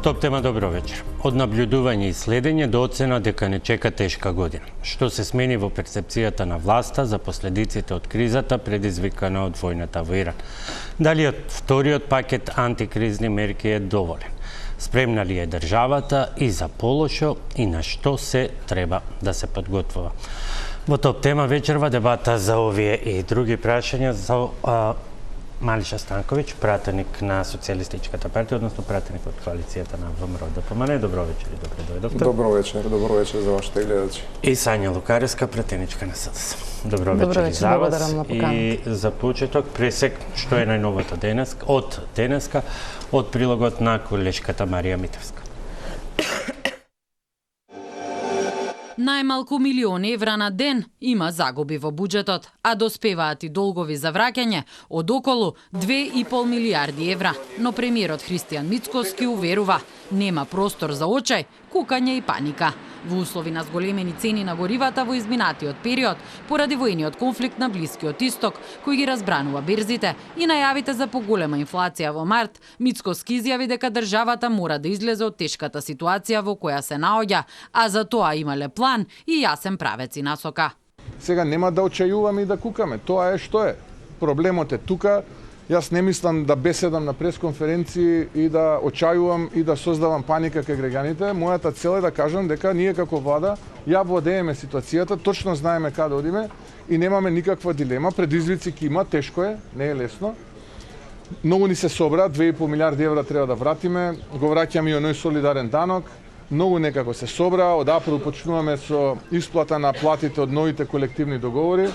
Топ тема, добро вечер. Од наблюдување и следење до оцена дека не чека тешка година. Што се смени во перцепцијата на власта за последиците од кризата предизвикана од војната во Иран? Дали вториот пакет антикризни мерки е доволен? Спремна ли е државата и за полошо и на што се треба да се подготвува? Во топ тема вечерва дебата за овие и други прашања за Малиша Станковиќ, пратеник на Социјалистичката партија, односно пратеник од коалицијата на ВМРО ДПМН. Добро вечер и добре дојдовте. Добро вечер за вашите гледачи. И Сања Лукаревска, пратеничка на СДС. Добро вечер за вас. И за почеток, пресек, што е најновото денеска, од прилогот на колешката Марија Митевска. Најмалку €1.000.000 на ден има загуби во буџетот, а доспеваат и долгови за враќање од околу €2,5 милијарди. Но премиерот Христијан Мицкоски уверува, нема простор за очај, кукање и паника. Во услови на зголемени цени на горивата во изминатиот период, поради војниот конфликт на Блискиот Исток, кој ги разбранува берзите, и најавите за поголема инфлација во март, Мицкоски изјави дека државата мора да излезе од тешката ситуација во која се наоѓа, а за тоа имале план и јасен правец и насока. Сега нема да очајуваме и да кукаме, тоа е што е. Проблемот е тука. Јас не мислам да беседам на пресконференции и да очајувам и да создавам паника кај граѓаните. Мојата цел е да кажам дека ние како влада ја владееме ситуацијата, точно знаеме каде одиме и немаме никаква дилема. Предизвици ќе има, тешко е, не е лесно. Многу ни се собра, €2,5 милијарди треба да вратиме, го враќаме и оној солидарен данок. Многу некако се собра, од април почнуваме со исплата на платите од новите колективни договори.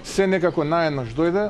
Се некако наеднаш дојде.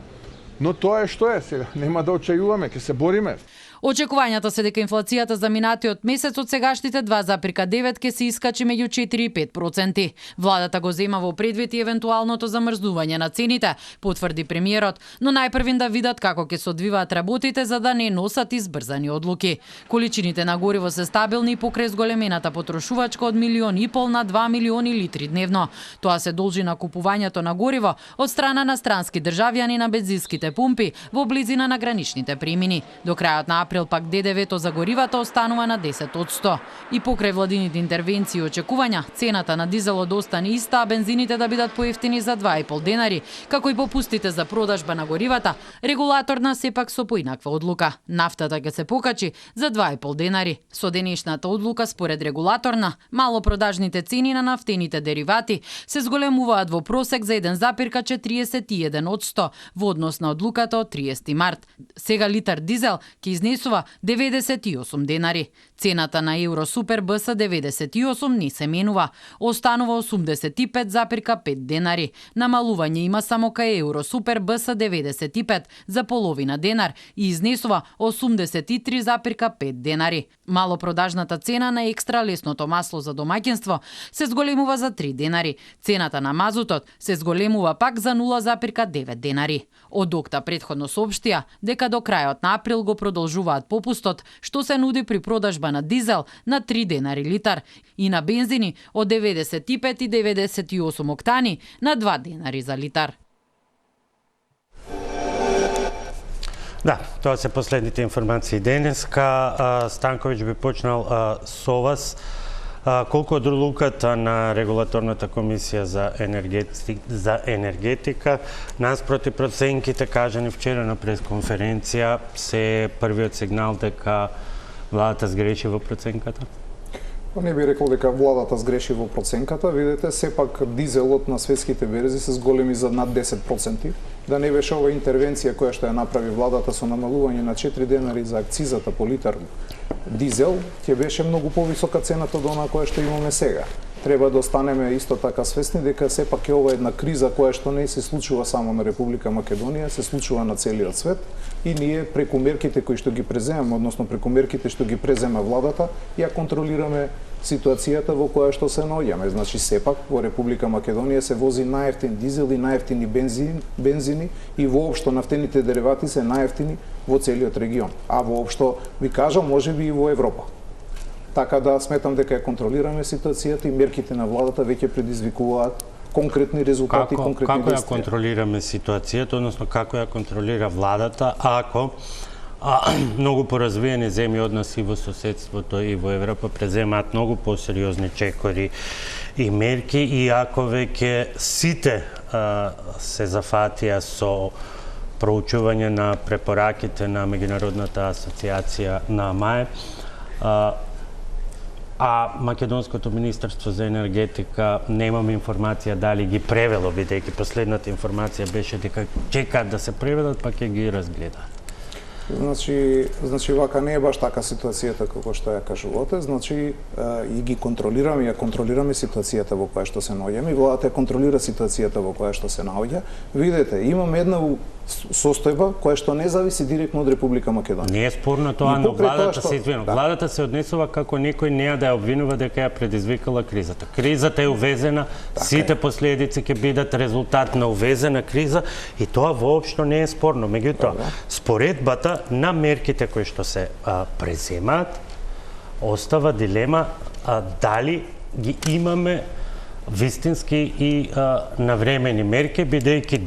Но тоа е што е сега, нема да очајуваме, ќе се бориме. Очекувањата се дека инфлацијата за минатиот месец од сегашните 2,9 ќе се искачи меѓу 4 и 5%. Владата го зема во предвид и евентуалното замрзнување на цените, потврди премиерот, но најпрвин да видат како ќе се одвиваат работите за да не носат избрзани одлуки. Количините на гориво се стабилни покрај зголемената потрошувачка од 1,5 милиони на 2 милиони литри дневно. Тоа се должи на купувањето на гориво од страна на странски државјани на бензинските пумпи во близина на граничните премини. До крајот на април пак ДДВ-то за горивата останува на 10%. И покрај владините интервенции и очекувања, цената на дизелот да остане иста, а бензините да бидат поевтини за $2,5, како и попустите за продажба на горивата, регулаторна сепак со поинаква одлука. Нафтата ќе се покачи за $2,5. Со денешната одлука, според регулаторна, малопродажните цени на нафтените деривати се зголемуваат во просек за 1,41% во однос на одлуката од 30 март. Сега литар дизел ќе изнесува $98. Цената на Евро Супер БС 98 не се менува, останува $85,5. Намалување има само кај Евро Супер БС 95 за половина денар и изнесува $83,5. Малопродажната цена на екстра лесното масло за домаќинство се зголемува за $3. Цената на мазутот се зголемува пак за $0,9. Од Окта претходно соопштија дека до крајот на април го продолжуваат попустот што се нуди при продажба на дизел на $3 литар и на бензини од 95 и 98 октани на $2 за литар. Да, тоа се последните информации денеска. Станковиќ би почнал со вас. Колку од одлуката на регулаторната комисија за енергетика наспроти проценките кажани вчера на пресконференција се првиот сигнал дека владата сгреши во проценката? Не би рекол дека владата сгреши во проценката. Видете, сепак дизелот на светските берзи се зголеми за над 10%. Да не беше ова интервенција која што ја направи владата со намалување на $4 за акцизата по литар дизел, ќе беше многу повисока цената од она која што имаме сега. Треба да останеме исто така свесни дека сепак е ова една криза која што не се случува само на Република Македонија, се случува на целиот свет и ние преку мерките кои што ги преземаме, односно преку мерките што ги презема владата, ја контролираме ситуацијата во која што се наоѓаме. Значи сепак во Република Македонија се вози најевтин дизел и најевтини бензини и воопшто нафтените деривати се најевтини во целиот регион. А воопшто ви кажам, можеби и во Европа. Така да сметам дека ја контролираме ситуацијата и мерките на владата веќе предизвикуваат конкретни резултати, конкретни действија. Како ја контролираме ситуацијата, односно како ја контролира владата ако многу поразвиени земји од нас и во соседството и во Европа преземаат многу посериозни чекори и мерки, иако веќе сите се зафатија со проучување на препораките на Меѓународната асоциација на МАЕ, а Македонското министерство за енергетика немам информација дали ги превело, бидејќи последната информација беше дека чекаат да се преведат, па ќе ги разгледаат. Значи вака не е баш така ситуацијата како што ја кажувате, значи и ги контролираме, ја контролираме ситуацијата во која што се наоѓаме и владата ја контролира ситуацијата во која што се наоѓа. Видете, имаме една состојба која што не зависи директно од Република Македонија. Не е спорно тоа, но владата се извинува. Владата се однесува како некој неа да ја обвинува дека ја предизвикала кризата. Кризата е увезена, сите последици ќе бидат резултат на увезена криза и тоа воопшто не е спорно. Меѓутоа, споредбата на мерките кои што се преземаат остава дилема дали ги имаме вистински и навремени мерки, бидејќи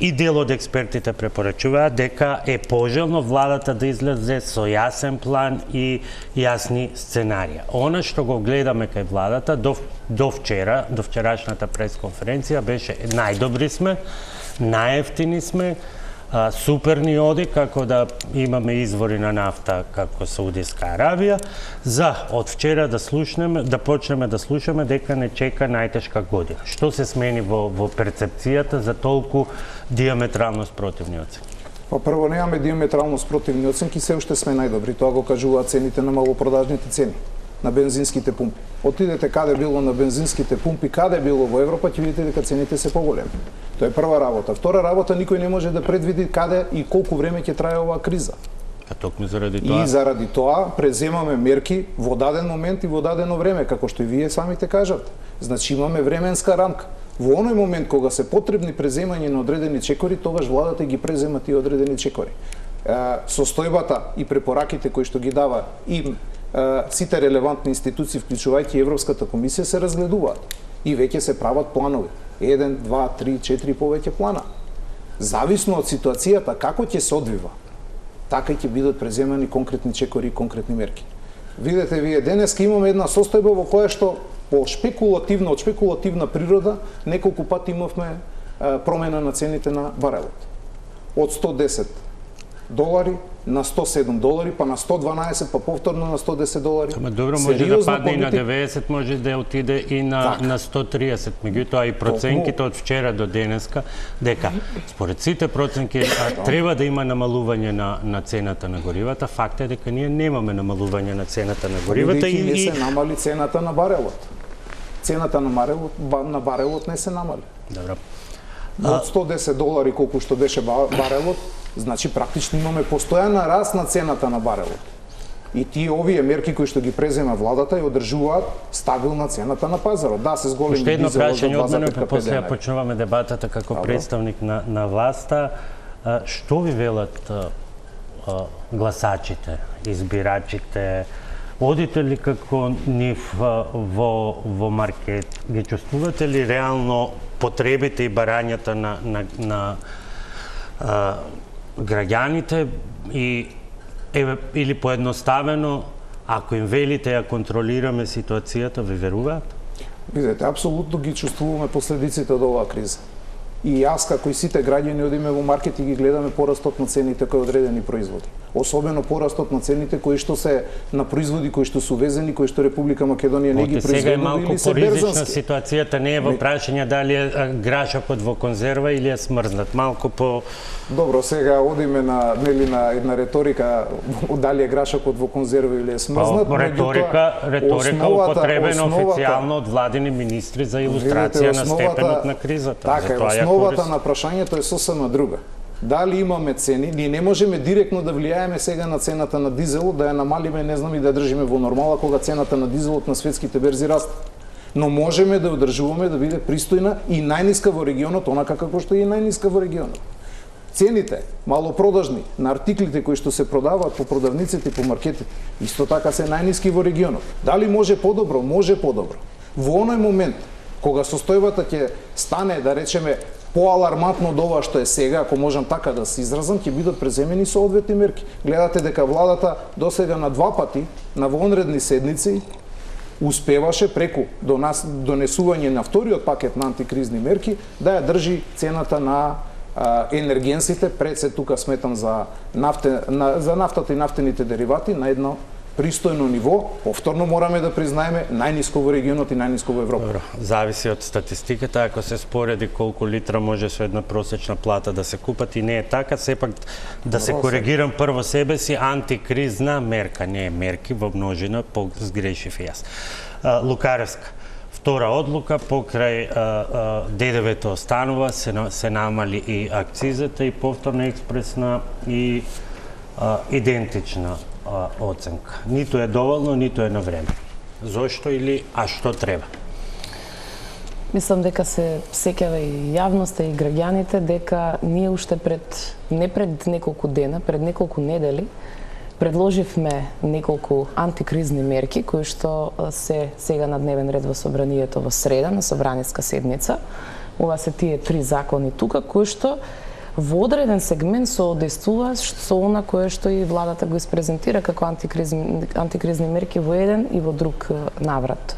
и дел од експертите препорачуваат дека е пожелно владата да излезе со јасен план и јасни сценарија. Она што го гледаме кај владата до вчерашната пресконференција беше најдобри сме, најефтини сме, супер ни оди како да имаме извори на нафта како Саудиска Аравија, за од вчера да почнеме да слушаме дека не чека најтешка година. Што се смени во перцепцијата за толку диаметрално спротивни оценки? Па прво немаме диаметрално спротивни оценки, се уште сме најдобри. Тоа го кажуваат цените на малопродажните цени на бензинските пумпи. Отидете каде било на бензинските пумпи, каде било во Европа, ќе видите дека цените се поголеми. Тоа е прва работа. Втора работа, никој не може да предвиди каде и колку време ќе трае оваа криза. А токму заради тоа? И заради тоа преземаме мерки во даден момент и во дадено време, како што и вие самите кажавте. Значи имаме временска рамка. Во оној момент кога се потребни преземање на одредени чекори, тогаш владата ги презема тие одредени чекори. Состојбата и препораките кои што ги дава и сите релевантни институции, вклучувајќи Европската комисија, се разгледуваат. И веќе се прават планови. 1, 2, 3, 4 повеќе плана. Зависно од ситуацијата, како ќе се одвива, така ќе бидат преземани конкретни чекори и конкретни мерки. Видете, вие денеска имаме една состојба во која што од шпекулативна природа неколку пати имавме промена на цените на барелот. Од $110 на $107, па на 112, па повторно на $110. Ама добро, може да падне и на 90, може да отиде и на 130. Меѓутоа и проценките од вчера до денеска, дека според сите проценки треба да има намалување на цената на горивата. Факт е дека ние немаме намалување на цената на горивата и не се намали цената на барелот. Цената на барелот не се намали. Добро. Од $110 колку што беше барелот, значи практично имаме постојан раст на цената на барелот. И тие овие мерки кои што ги презема владата ја одржуваат стабилна цената на пазарот. Да, се зголеми дизелот за 2,5 па после почнуваме дебатата како представник на власта. Што ви велат гласачите, избирачите? Одите ли како нив во маркет? Ги чувствувате ли реално потребите и барањата на граѓаните или поедноставено, ако им велите ја контролираме ситуацијата, ви веруваат? Видете, апсолутно ги чувствуваме последиците од оваа криза. И јас, како и сите граѓани, одиме во маркет и ги гледаме порастот на цените кои одредени производи. Особено порастот на цените кои што се на производи кои што се увезени, кои што Република Македонија не ги произведува или се берзански. Ситуацијата не е во прашање дали е грашокот во конзерва или е смрзнат. Малку по... Добро, сега одиме на една реторика дали е грашокот во конзерва или е смрзнат. Реторика употребена официјално од владини министри за илустрација на степенот на кризата. Така е, основата на прашањето е сосема друга. Дали имаме цени, ние не можеме директно да влијаеме сега на цената на дизелот, да ја намалиме, не знам, и да ја држиме во нормала кога цената на дизелот на светските берзи расте. Но можеме да ја одржуваме да биде пристојна и најниска во регионот, онака како што е и најниска во регионот. Цените малопродажни на артиклите кои што се продаваат по продавниците и по маркетите, исто така се најниски во регионот. Дали може подобро? Може подобро. Во оној момент кога состојбата ќе стане, да речеме, Поалармантно од ова што е сега, ако можам така да се изразам, ќе бидат преземени соодветни мерки. Гледате дека владата досега на 2 пати на вонредни седници успеваше преку донесување на вториот пакет на антикризни мерки да ја држи цената на енергенсите, пред се тука сметам за нафтата и нафтените деривати на едно пристојно ниво. Повторно мораме да признаеме најниско во регионот и најниско во Европа. Добро, зависи од статистиката, ако се спореди колку литра може со една просечна плата да се купат и не е така, сепак да се коригирам прво себе си, антикризна мерка, не е мерки во множина, сгрешив и јас. Лукаревска. Втора одлука, покрај ДДВ-то останува, се намали и акцизата и повторна експресна и идентична оценка. Ниту е доволно, ниту е на време. Зошто или што треба? Мислам дека се сеќава и јавноста и граѓаните дека ние уште не пред неколку дена, пред неколку недели предложивме неколку антикризни мерки кои што се сега на дневен ред во собранието во среда на собраниска седница. Ова се тие 3 закони тука кои што во одреден сегмент соодействува со она кое што и владата го испрезентира како антикризни мерки во еден и во друг наврат.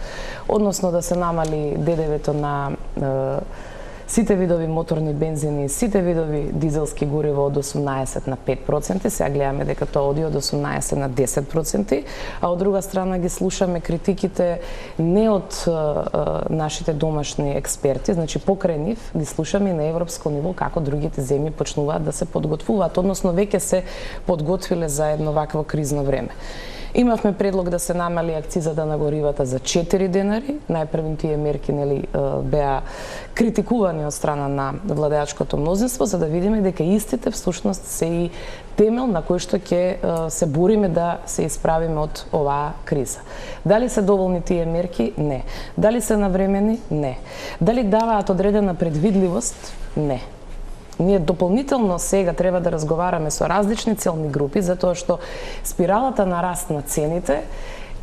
Односно да се намали ДДВ-то на сите видови моторни бензини, сите видови дизелски гориво од 18 на 5%, сега гледаме дека тоа оди од 18 на 10%, а од друга страна ги слушаме критиките не од нашите домашни експерти, значи покрај нив ги слушаме и на европско ниво како другите земји почнуваат да се подготвуваат, односно веќе се подготвиле за едно вакво кризно време. Имавме предлог да се намали акцизата на горивата за 4 денари. Најпрвим тие мерки беа критикувани од страна на владеачкото мнозинство, за да видиме дека истите всушност се и темел на кој што ќе се бориме да се исправиме од оваа криза. Дали се доволни тие мерки? Не. Дали се навремени? Не. Дали даваат одредена предвидливост? Не. Ние дополнително сега треба да разговараме со различни целни групи, затоа што спиралата на раст на цените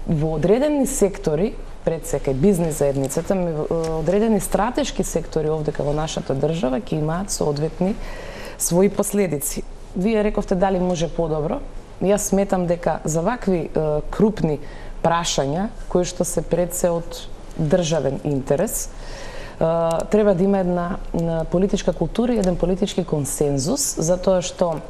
во одредени сектори, пред се кај бизнис заедницата, одредени стратешки сектори овде во нашата држава ќе имаат соодветни своји последици. Вие рековте дали може подобро. Јас сметам дека за вакви крупни прашања, кои што се пред се од државен интерес, треба да има една политичка култура и еден политички консензус, затоа што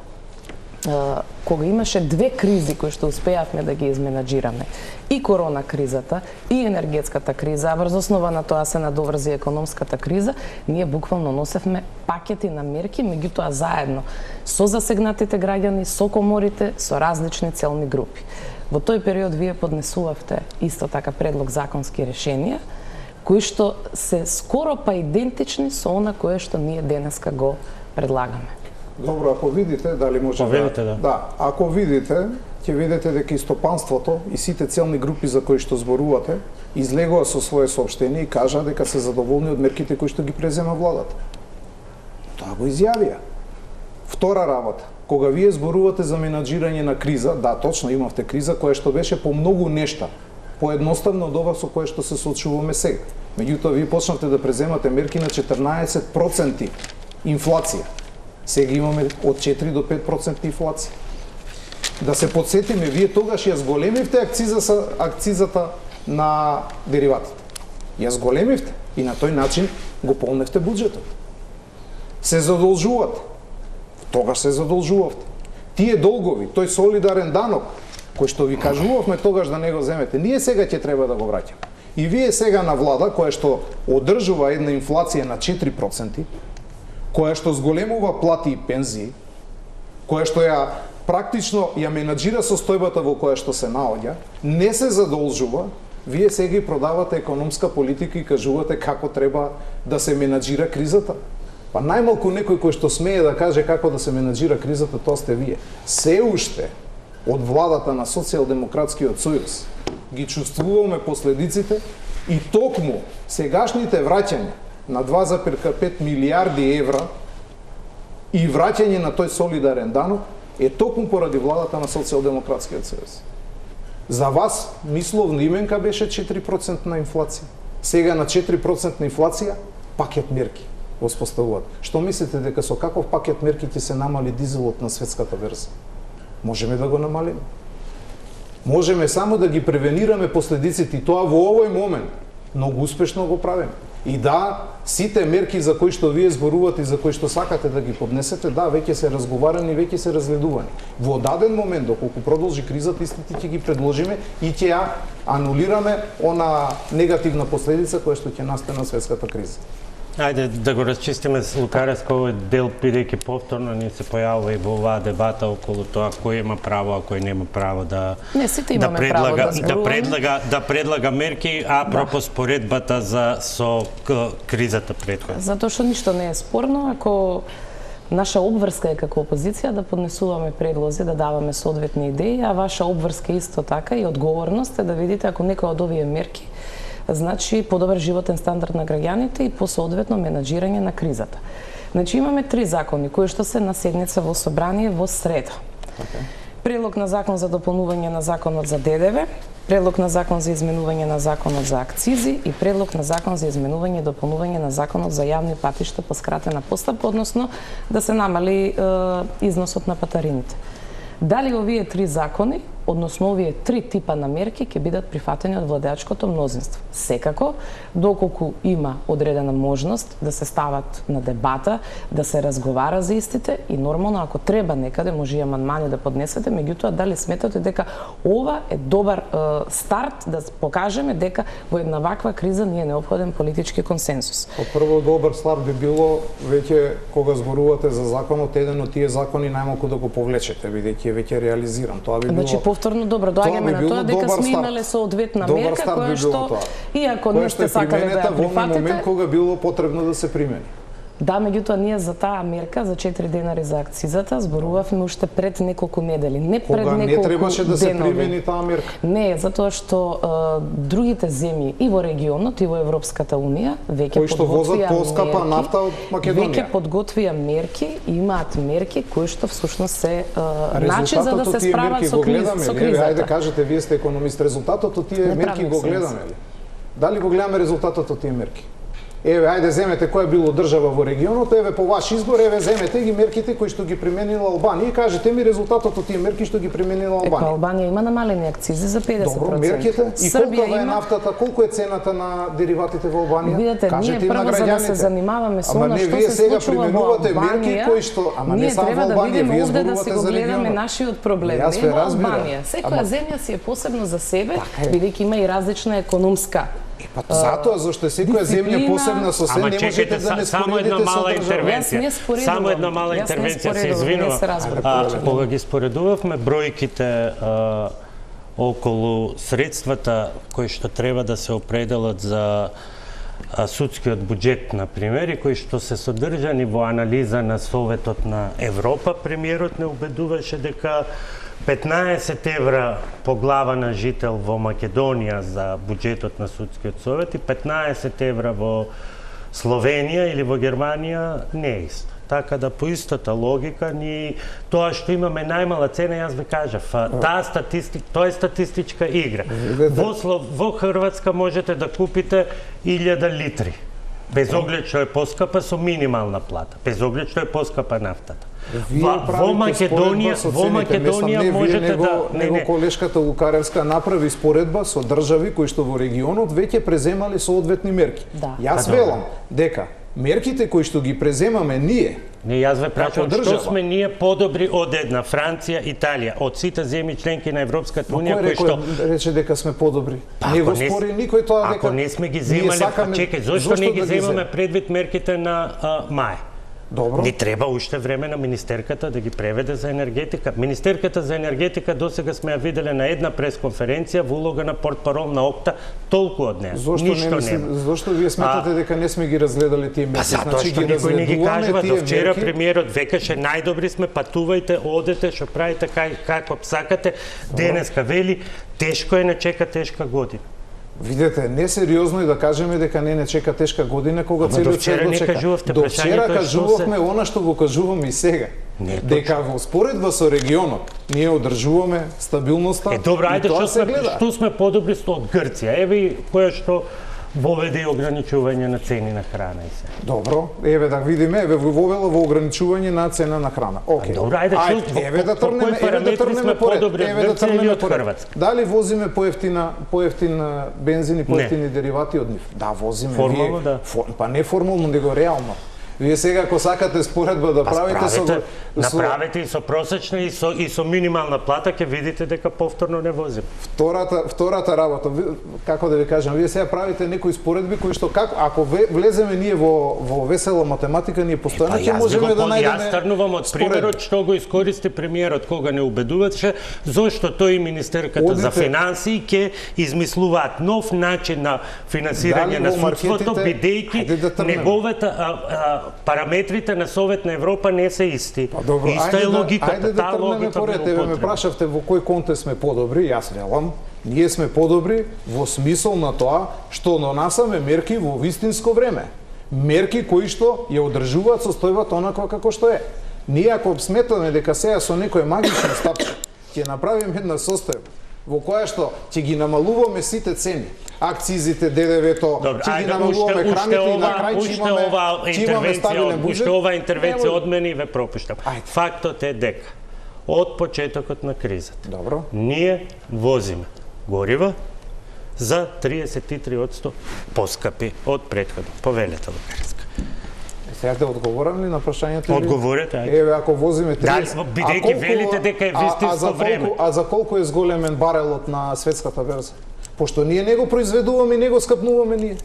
кога имаше 2 кризи кои што успеавме да ги изменаџираме, и корона кризата, и енергетската криза, а врз основа на тоа се надоврзи економската криза, ние буквално носевме пакети на мерки, меѓутоа заедно со засегнатите граѓани, со коморите, со различни целни групи. Во тој период вие поднесувавте исто така предлог законски решенија, кои што се скоро па идентични со она кое што ние денеска го предлагаме. Добро, ако видите, дали може да, ако видите, ќе видите дека и стопанството и сите целни групи за кои што зборувате излегува со свое соопштение и кажа дека се задоволни од мерките кои што ги презема владата. Тоа го изјавија. Втора работа, кога вие зборувате за менаџирање на криза, да, точно имавте криза која што беше по многу нешта поедноставно од ова со кое што се соочуваме сега. Меѓутоа, вие почнавте да преземате мерки на 14% инфлација. Сега имаме од 4 до 5% инфлација. Да се подсетиме, вие тогаш ја зголемивте акцизата на дериватите. Ја зголемивте и на тој начин го полневте буџетот. Се задолжувате. Тогаш се задолжувавте. Тие долгови, тој солидарен данок, кој што ви кажувавме тогаш да не го земете, ние сега ќе треба да го враќаме. И вие сега на влада, која што одржува една инфлација на 4%, која што зголемува плати и пензии, која што практично ја менаџира состојбата во која што се наоѓа, не се задолжува, вие сега и продавате економска политика и кажувате како треба да се менаџира кризата. Па најмалку некој кој што смее да каже како да се менаџира кризата, тоа сте вие. Се уште од владата на Социјалдемократскиот сојуз ги чувствуваме последиците и токму сегашните враќања на 2,5 милиарди евра и враќање на тој солидарен данок е токму поради владата на Социјалдемократскиот сојуз. За вас мисловна именка беше 4% на инфлација. Сега на 4% инфлација пакет мерки. го споставуваат. Што мислите дека со каков пакет мерки ќе се намали дизелот на светската берза? Можеме да го намалиме. Можеме само да ги превенираме последиците и тоа во овој момент многу успешно го правиме. И да, сите мерки за кои што вие зборувате и за кои што сакате да ги поднесете, да, веќе се разговарани, веќе се разгледувани. Во даден момент, доколку продолжи кризата, истите ќе ги предложиме и ќе ја анулираме она негативна последица која што ќе настане на светската криза. Ајде да го расчистиме с Лукаревска овој дел, бидејќи повторно ни се појавува и во оваа дебата околу тоа кој има право, а кој нема право да предлага мерки, а пропо споредбата со кризата претходна. Затоа што ништо не е спорно, ако наша обврска е како опозиција да поднесуваме предлози, да даваме соодветни идеи, а ваша обврска исто така и одговорност е да видите ако некој од овие мерки значи подобар животен стандард на граѓаните и посоодветно менаџирање на кризата. Значи имаме 3 закони кои што се на седница во собрание во среда. Предлог на закон за дополнување на законот за ДДВ, предлог на закон за изменување на законот за акцизи и предлог на закон за изменување и дополнување на законот за јавни патишта по скратена постапка, односно да се намали износот на патарините. Дали овие 3 закони, односно овие 3 типа на мерки ќе бидат прифатени од владеачкото мнозинство? Секако, доколку има одредена можност да се стават на дебата, да се разговара за истите и нормално ако треба некаде може и амандмани да поднесете, меѓутоа дали сметате дека ова е добар старт да покажеме дека во една ваква криза не е неопходен политички консенсус. Прво добар старт би било веќе кога зборувате за законот, еден од тие закони најмалку да го повлечете, бидејќи е веќе реализиран. Тоа би било повторно добро доаѓаме на тоа дека сме имале соодветна мерка која што иако не сте сакале да ја прифатите, момент кога било потребно да се примени. Да, меѓутоа ние за таа мерка за 4 денари за акцизата зборувавме уште пред неколку недели, не пред неколку денови. неколку не требаше да се примени таа мерка? Не, затоа што другите земји и во регионот и во Европската унија веќе подготвија поскапа нафта од Македонија. Веќе подготвија мерки, имаат мерки кои што всушност се начин за да се справат со кризата. Ајде кажете, вие сте економист, резултатот од тие мерки го гледаме ли? Дали го гледаме резултатот од тие мерки? Еве, ајде земете која било држава во регионот, еве по ваш избор, еве земете ги мерките кои што ги применила Албанија и кажете ми резултатот од тие мерки што ги применила Албанија. Албанија има намалени акцизи за 50%. Добро, мерките и колку е нафтата, колку е цената на дериватите во Албанија? Видете, ние прво за да се занимаваме со она што се случува во Албанија, кои што, ние треба да видиме овде да си го гледаме нашиот проблем, не во Албанија. Секоја земја си е посебно за себе, бидејќи има и различна економска затоа зашто секоја земја посебна со се не можете да не само една мала интервенција. Само една мала интервенција, се извинувам. Кога ги споредувавме бројките околу средствата кои што треба да се определат за судскиот буџет, например, и кои што се содржани во анализа на Советот на Европа, премиерот не убедуваше дека 15 евра по глава на жител во Македонија за буџетот на Судскиот совет и 15 евра во Словенија или во Германија не е исто. Така да по истата логика ни тоа што имаме најмала цена, јас ви кажав, тоа е статистичка игра. Во Хрватска можете да купите 1000 литри. Без оглед што е поскапа со минимална плата, без оглед што е поскапа нафтата. Во Македонија можете да него колешката Лукаревска направи споредба со држави кои што во регионот веќе преземале соодветни мерки. Јас велам дека мерките кои што ги преземаме ние, јас ве прашувам што сме ние подобри од една Франција, Италија, од сите земји членки на Европската унија кои што рече дека сме подобри. Не го спори никој тоа дека ако не сме ги земале, чекај, зошто не ги земаме предвид мерките на мај? Добро. Ни треба уште време на министерката да ги преведе за енергетика. Министерката за енергетика досега сме ја виделе на една пресконференција во улога на портпарол на ОКТА, толку од неа. Ништо нема. Зошто вие сметате дека не сме ги разгледале тие мерки? Затоа што никој не ги кажува. До вчера премиерот векаше најдобри сме, патувајте, одете, што правите како сакате. Денеска вели тешко е, не чека тешка година. Видете, несериозно е да кажеме дека не чека тешка година кога целиот свет го чека. До вчера кажувавме она што го кажуваме и сега. Дека во споредба со регионот ние одржуваме стабилноста. Добро, ајде што сме подобри од Грција. Еве која што воведе и ограничување на цени на храна и се. Добро, еве да видиме, еве го вовела во ограничување на цена на храна. Океј. Добро, ајде, еве да тргнеме, поред. Еве да тргнеме поред. Дали возиме поевтин бензин и поевтини деривати од нив? Да, возиме. Формално, да. Па не формално, него реално. Вие сега ако сакате споредба да правите направете и со просечна и со минимална плата, ќе видите дека повторно не возим. Втората работа, како да ви кажам, вие сега правите некои споредби кои што ако влеземе ние во весела математика, ние постојано ќе можеме да најдеме. Јас тргнувам од примерот што го искористи премиерот кога не убедуваше, зошто тој и министерката за финансии ќе измислуваат нов начин на финансирање на судството, бидејќи неговата параметрите на Совет на Европа не се исти. Иста е логиката, таа логика било потребна. Ме прашавте во кој контекст сме подобри, јас велам, ние сме подобри во смисол на тоа што донасаме мерки во вистинско време. Мерки кои што ја одржуваат состојбата онаква како што е. Ние ако сметаме дека сега со некој магичен стапче ќе направиме една состојба во која што ќе ги намалуваме сите цени, акцизите, ДДВ-то, ќе ги намалуваме храните и на крај уште ова интервенција од мене и ве пропуштам. Фактот е дека од почетокот на кризата ние возиме горива за 33% поскапи од претходно. Повелете Лукарска. Сега да одговорам ли на прашањето? Одговорете, ајде. Еве, ако возиме 30... Бидејќи велите дека е вистинско време. А за колку е зголемен барелот на светската берза? Пошто ние не го произведуваме, не го скапнуваме ние.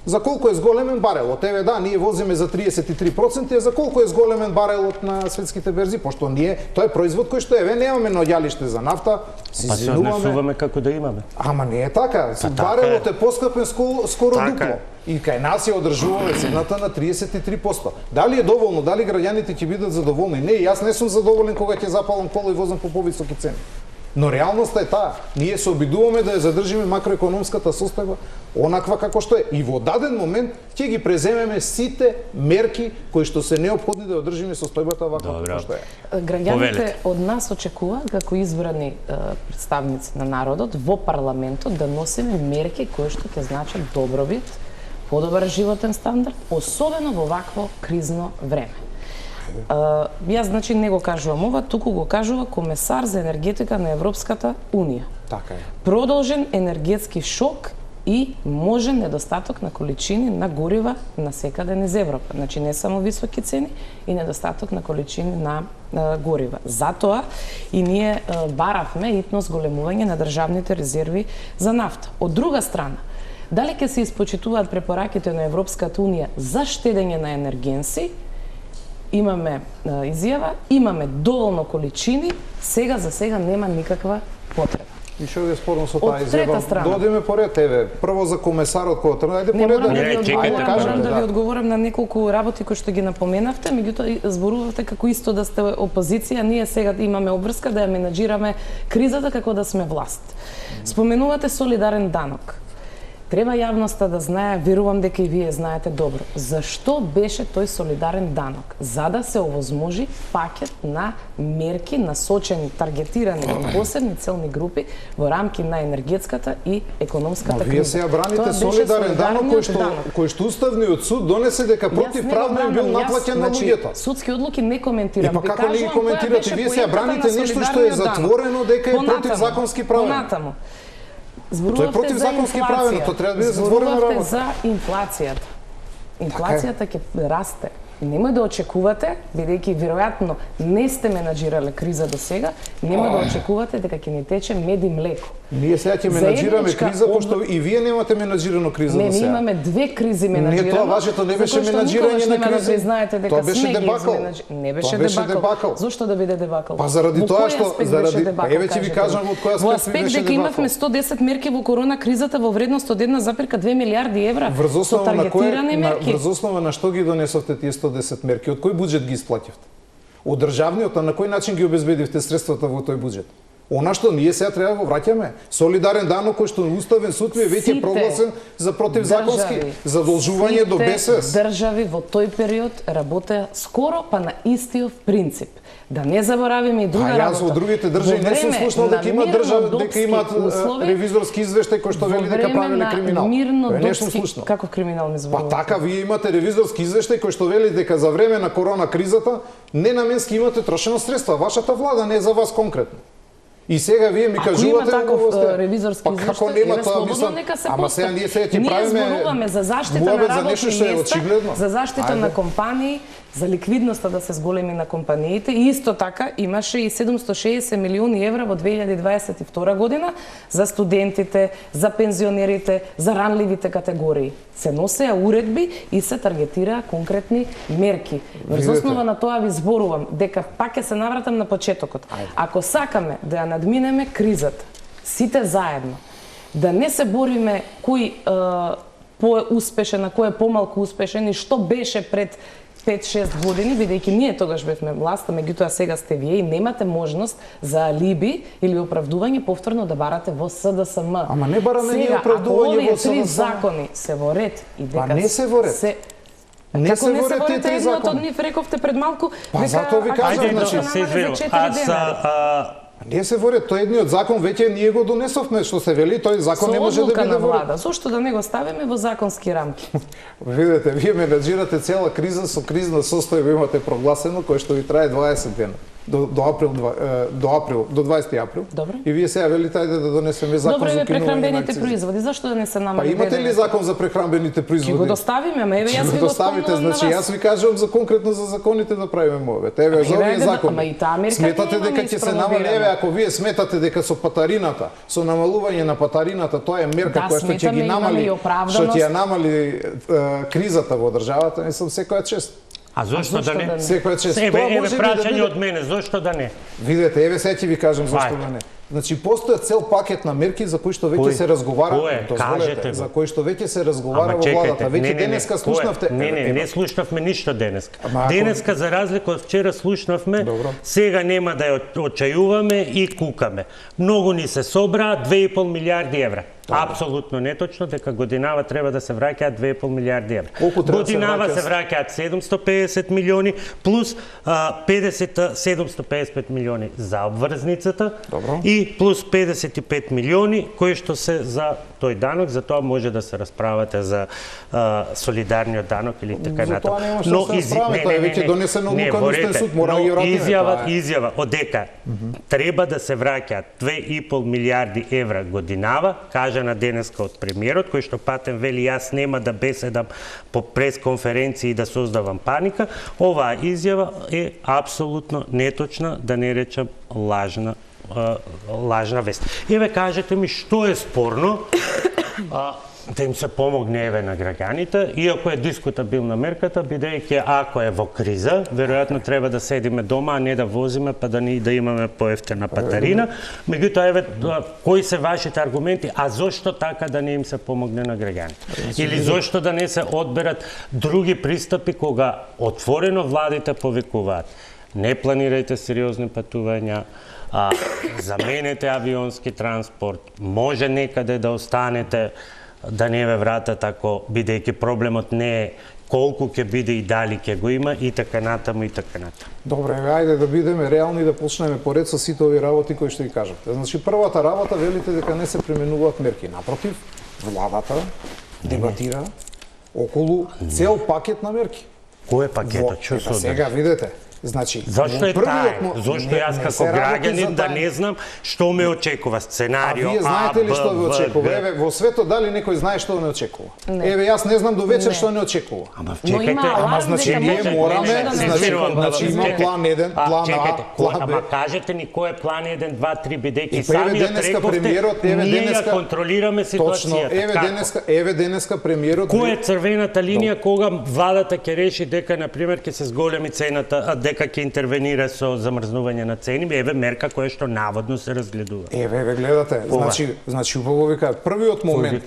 За колку е зголемен барелот? Еве да, ние возиме за 33%, а за колку е зголемен барелот на светските берзи? Пошто ние, тој е производ кој што еве немаме наоѓалиште за нафта, па се однесуваме како да имаме. Ама не е така. Барелот е поскапен скоро дупло. И кај нас ја одржуваме цената на 33%. Дали е доволно, дали граѓаните ќе бидат задоволни? Не, јас не сум задоволен кога ќе запалам кола и возам по повисоки цени. Но реалноста е таа. Ние се обидуваме да ја задржиме макроекономската состојба онаква како што е. И во даден момент ќе ги преземеме сите мерки кои што се неопходни да одржиме состојбата ваква како што е. Граѓаните од нас очекуваат како избрани представници на народот во парламентот да носиме мерки кои што ќе значат добробит, подобар животен стандард, особено во вакво кризно време. Јас значи не го кажувам ова, туку го кажува комесар за енергетика на Европската Унија. Така е. Продолжен енергетски шок и можен недостаток на количини на горива насекаде низ Европа. Значи не само високи цени и недостаток на количини на горива. Затоа и ние баравме итно зголемување на државните резерви за нафта. Од друга страна, дали ќе се испочитуваат препораките на Европската Унија за штедење на енергенси, имаме изјава, имаме доволно количини, сега за сега нема никаква потреба. И што е спорно со таа изјава? Додиме поред, еве, прво за комесарот кој тргна, ајде поред морам да ви одговорам на неколку работи кои што ги напоменавте, меѓутоа зборувавте како исто да сте опозиција, ние сега имаме обврска да ја менаџираме кризата како да сме власт. Споменувате солидарен данок. Треба јавноста да знае, верувам дека и вие знаете добро, зашто беше тој солидарен данок? За да се овозможи пакет на мерки насочени, таргетирани кон посебни целни групи во рамки на енергетската и економската криза. Вие сега браните солидарен данок кој што Уставниот суд донесе дека противправно бил наплаќен на луѓето. Судски одлуки не коментирам. И па како не ги коментирате? Вие сега браните нешто што е затворено дека е противзаконски правено. Тоа е противзаконски правено, тоа треба да биде затворена работа. За инфлацијата. Инфлацијата ќе расте. Немој да очекувате, бидејќи веројатно не сте менаџирале криза до сега, немој да очекувате дека ќе ни тече мед и млеко. Ние сега ќе менаџираме криза, пошто и вие немате менаџирано криза до сега. Не, ние имаме две кризи менаџирано. Не, тоа вашето не беше менаџирање на криза. Да знаете дека тоа беше дебакл. Не беше дебакл. Зошто да биде дебакл? Па заради тоа што еве ќе ви кажам од кој аспект беше дека имавме 110 мерки во корона кризата во вредност од 1,2 милиарди евра со таргетирани мерки. Врз основа на што ги донесовте тие 110 мерки? Од кој буџет ги исплативте? Од државниот, а на кој начин ги обезбедивте средствата во тој буџет? Она што ние сега треба да го враќаме. Солидарен данок кој што уставен суд е веќе прогласен за противзаконски, задолжување до БСС. Држави во тој период работеа скоро па на истиот принцип. Да не заборавиме и друга работа. Јас во другите држави не сум слушнал дека има држави дека имаат ревизорски извештај кој што вели дека правеле криминал. Не сум слушнал. Каков криминал ми зборувате? Па така вие имате ревизорски извештај кој што вели дека за време на корона кризата ненаменски имате трошено средства. Вашата влада не е за вас конкретно. И сега вие ми кажувате таков ревизорски извештај, како нема тоа, мислам, ама сега ние сега ќе правиме зборуваме за заштита на работни места, за заштита на компании, за ликвидноста да се зголеми на компаниите и исто така имаше и 760 милиони евра во 2022 година за студентите, за пензионерите, за ранливите категории. Се носеа уредби и се таргетираа конкретни мерки. Врз основа на тоа ви зборувам дека пак ќе се навратам на почетокот. Ако сакаме да ја надминеме кризата, сите заедно, да не се бориме кој по-успешен, а кој е помалку успешен и што беше пред 5-6 години, бидејќи ние тогаш бевме власта, меѓутоа сега сте вие и немате можност за алиби или оправдување повторно да барате во СДСМ. Ама не бараме ние оправдување во СДСМ. Три закони се во ред и дека па не се во ред. Не како се не во се ред во тие ред, три едно од закони. нив рековте пред малку, Па затоа ви кажам, значи се извинувам. Не се во ред, тој едниот закон веќе ние го донесовме, што се вели, тој закон не може да биде во ред. Зошто да не го ставиме во законски рамки? Видете, вие менаџирате цела криза со кризна состојба имате прогласено кој што ви трае 20 дена. До 20 април. Добро. И вие сега велите ајде да донесеме закон добро, за кинување на прехранбените акцизи. производи, зашто да не се намали? Па имате ли закон за прехранбените производи? Ќе го доставиме, ама еве јас ви го доставите, значи јас ви кажувам за конкретно за законите да правиме мовете. Еве за овие закони. Ама и таа мерка сметате дека ќе се намали, еве ако вие сметате дека со патарината, со намалување на патарината, тоа е мерка која што ќе ги намали, што ќе ја намали кризата во државата, не сум секоја чест. А зошто да не? Секоја чест. Еве прашање од мене, зошто да не? Видете, еве сега ќе ви кажам зошто да не. Значи постојат цел пакет на мерки за кои што веќе се разговара, дозволете, за кои што веќе се разговара во владата. Веќе денеска слушнавте. Не слушнавме ништо денеска. Денеска за разлика од вчера слушнавме, сега нема да ја очајуваме и кукаме. Многу ни се собраа 2,5 милиарди евра. Апсолутно неточно дека годинава треба да се враќаат 2,5 милиарди евра. Годинава се враќаат 750 милиони плюс 755 милиони за обврзницата и плюс 55 милиони кои што се за тој данок, за тоа може да се расправате за солидарниот данок или така натаму. Но веќе донесено одлука на Уставен суд, мора ги вратиме. Изјава одека треба да се враќаат 2,5 милиарди евра годинава, кажана денеска од премиерот, кој што патен вели јас нема да беседам по пресконференции и да создавам паника. Оваа изјава е апсолутно неточна, да не речам лажна вест. Еве кажете ми што е спорно да им се помогне еве на граѓаните, иако е дискутабилна мерката, бидејќи ако е во криза, веројатно треба да седиме дома, а не да возиме, па да имаме поевтина патарина. Меѓутоа, еве, кои се вашите аргументи, а зошто така да не им се помогне на граѓаните? Или зошто да не се одберат други пристапи кога отворено владите повикуваат? Не планирајте сериозни патувања, заменете авионски транспорт, може некаде да останете, да не ве вратат ако бидејќи проблемот не е колку ќе биде и дали ќе го има и така натаму и така натаму. Добре, ајде да бидеме реални и да почнеме поред со сите овие работи кои што ги кажавте. Значи првата работа велите дека не се применуваат мерки. Напротив, владата дебатира околу цел пакет на мерки. Кој е пакетот? Што се сега видете. Значи, зошто е тај? Зошто јас како граѓанин да не знам што ме очекува сценарио? А вие знаете ли што ве очекува? Еве во светот дали некој знае што не очекува? Еве јас не знам до вечер што не очекува. Ама чекајте, значи ние мораме, значи има план 1, план А, план Б. Ама кажете ни кој е план 1, 2, 3 бидејќи самиот рековте, ние ја контролираме ситуацијата. Еве денеска премиерот. Која е црвената линија кога владата ќе реши дека на пример ќе се зголеми цената дека ќе интервенира со замрзнување на цени, еве мерка која што наводно се разгледува. Еве гледате, значи убаво вика првиот момент,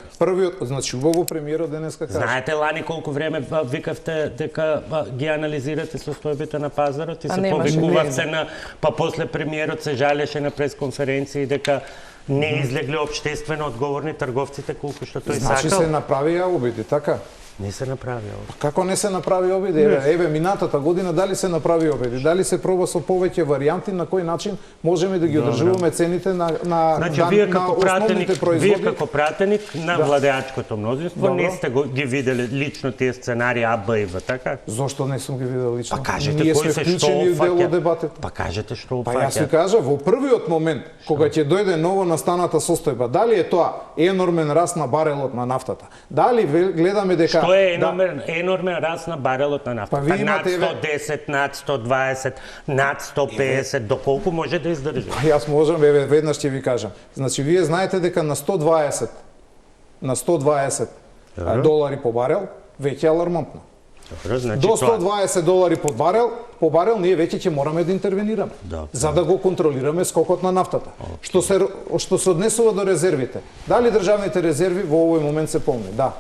значи убаво премиерот денеска кажа. Знаете лани колку време викавте дека ги анализирате состојбите на пазарот и се повикувавте на, па после премиерот се жалеше на пресконференции дека не излегле општествено одговорни трговците колку што тој сакал. Значи се направија обиди, така? Не се направи обиди. Како не се направи обиди? Еве минатата година дали се направи обиди? Дали се проба со повеќе варијанти на кој начин можеме да ги одржуваме цените на значи, основните производи? Вие како пратеник на владеачкото мнозинство не сте ги виделе лично тие сценарии А, Б и В, така? Зошто не сум ги видел лично? Па кажете кој се што опфаќа. Па кажете што опфаќа. Па јас ви кажа, во првиот момент кога ќе дојде ново настаната состојба, дали е тоа енормен раст на барелот на нафтата? Дали гледаме дека што е енормен раст на барелот на нафтата? Па над 110, над 120, над 150, доколку може да издржи? Па јас можам, веднаш ќе ви кажам. Значи, вие знаете дека на 120 долари по барел, веќе е алармантно. Значи, до 120 долари по барел, ние веќе ќе мораме да интервенираме, за да го контролираме скокот на нафтата. Што се однесува до резервите. Дали државните резерви во овој момент се полни? Да.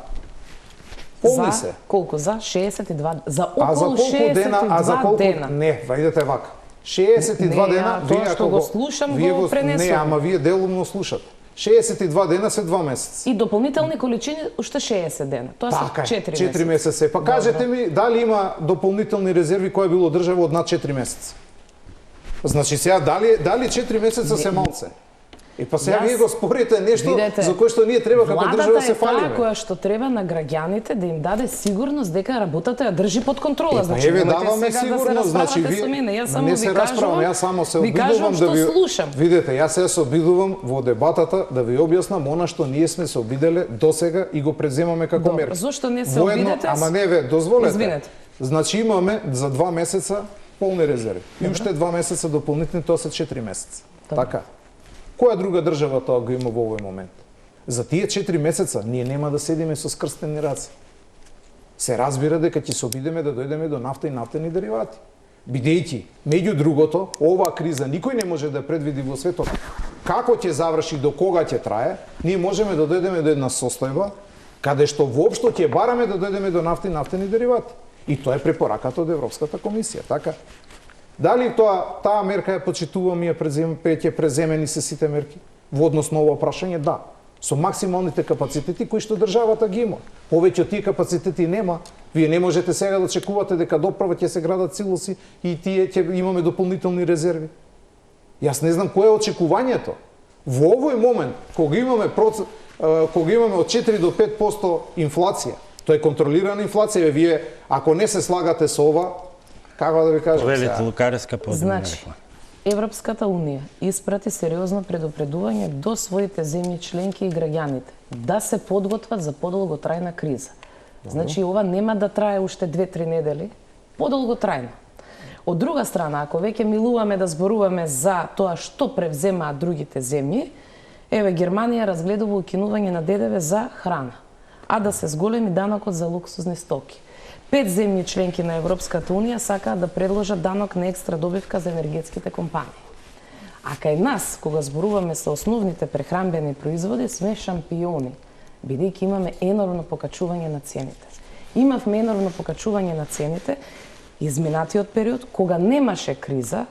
Полни се. Колку? За 62? За околу 62 дена? Не, вајдете вака. 62 дена, тоа што го слушам го пренесувам. Не, ама вие делумно слушате. 62 дена се 2 месеци. И дополнителни количини уште 60 дена. Тоа се 4 месеци. 4 месеци. Па кажете ми дали има дополнителни резерви кои било држава од над 4 месеци. Значи сега дали 4 месеца се малце? И па сега вие го спорите нешто за кое што ние треба како држава се фалиме. Владата е таа која што треба на граѓаните да им даде сигурност дека работата ја држи под контрола. Значи еве даваме сигурност, значи вие не се расправам, јас само се обидувам да ви видите, јас се обидувам во дебатата да ви објаснам она што ние сме се обиделе досега и го преземаме како мерка. Зошто не се обидете? Ама не ве, дозволете. Значи имаме за 2 месеца полни резерви. И уште 2 месеца дополнителни, тоа се 4 месеца. Така. Која друга држава тоа го има во овој момент? За тие 4 месеца ние нема да седиме со скрстени раце. Се разбира дека ќе се обидеме да дојдеме до нафта и нафтени деривати. Бидејќи, меѓу другото, оваа криза никој не може да предвиди во светот како ќе заврши, до кога ќе трае, ние можеме да дојдеме до една состојба каде што воопшто ќе бараме да дојдеме до нафта и нафтени деривати. И тоа е препораката од Европската комисија, така? Дали таа мерка ја почитувам и ќе преземени се сите мерки? Во однос на ова прашање, да. Со максималните капацитети кои што државата ги има. Повеќе од тие капацитети нема. Вие не можете сега да очекувате дека доправа ќе се градат силоси и тие ќе имаме дополнителни резерви. Јас не знам кое е очекувањето. Во овој момент, кога имаме од 4 до 5% инфлација, тоа е контролирана инфлација, вие ако не се слагате со ова, како да ви кажам сега? Значи, Европската Унија испрати сериозно предупредување до своите земји членки и граѓаните да се подготват за подолготрајна криза. Значи, ова нема да трае уште 2-3 недели, подолготрајно. Од друга страна, ако веќе милуваме да зборуваме за тоа што превземаат другите земји, еве Германија разгледува укинување на ДДВ за храна, а да се зголеми данокот за луксузни стоки. 5 земји членки на Европската Унија сакаат да предложат данок на екстра добивка за енергетските компании. А кај нас, кога зборуваме со основните прехранбени производи, сме шампиони, бидејќи имаме енормно покачување на цените. Имавме енормно покачување на цените изминатиот период, кога немаше криза,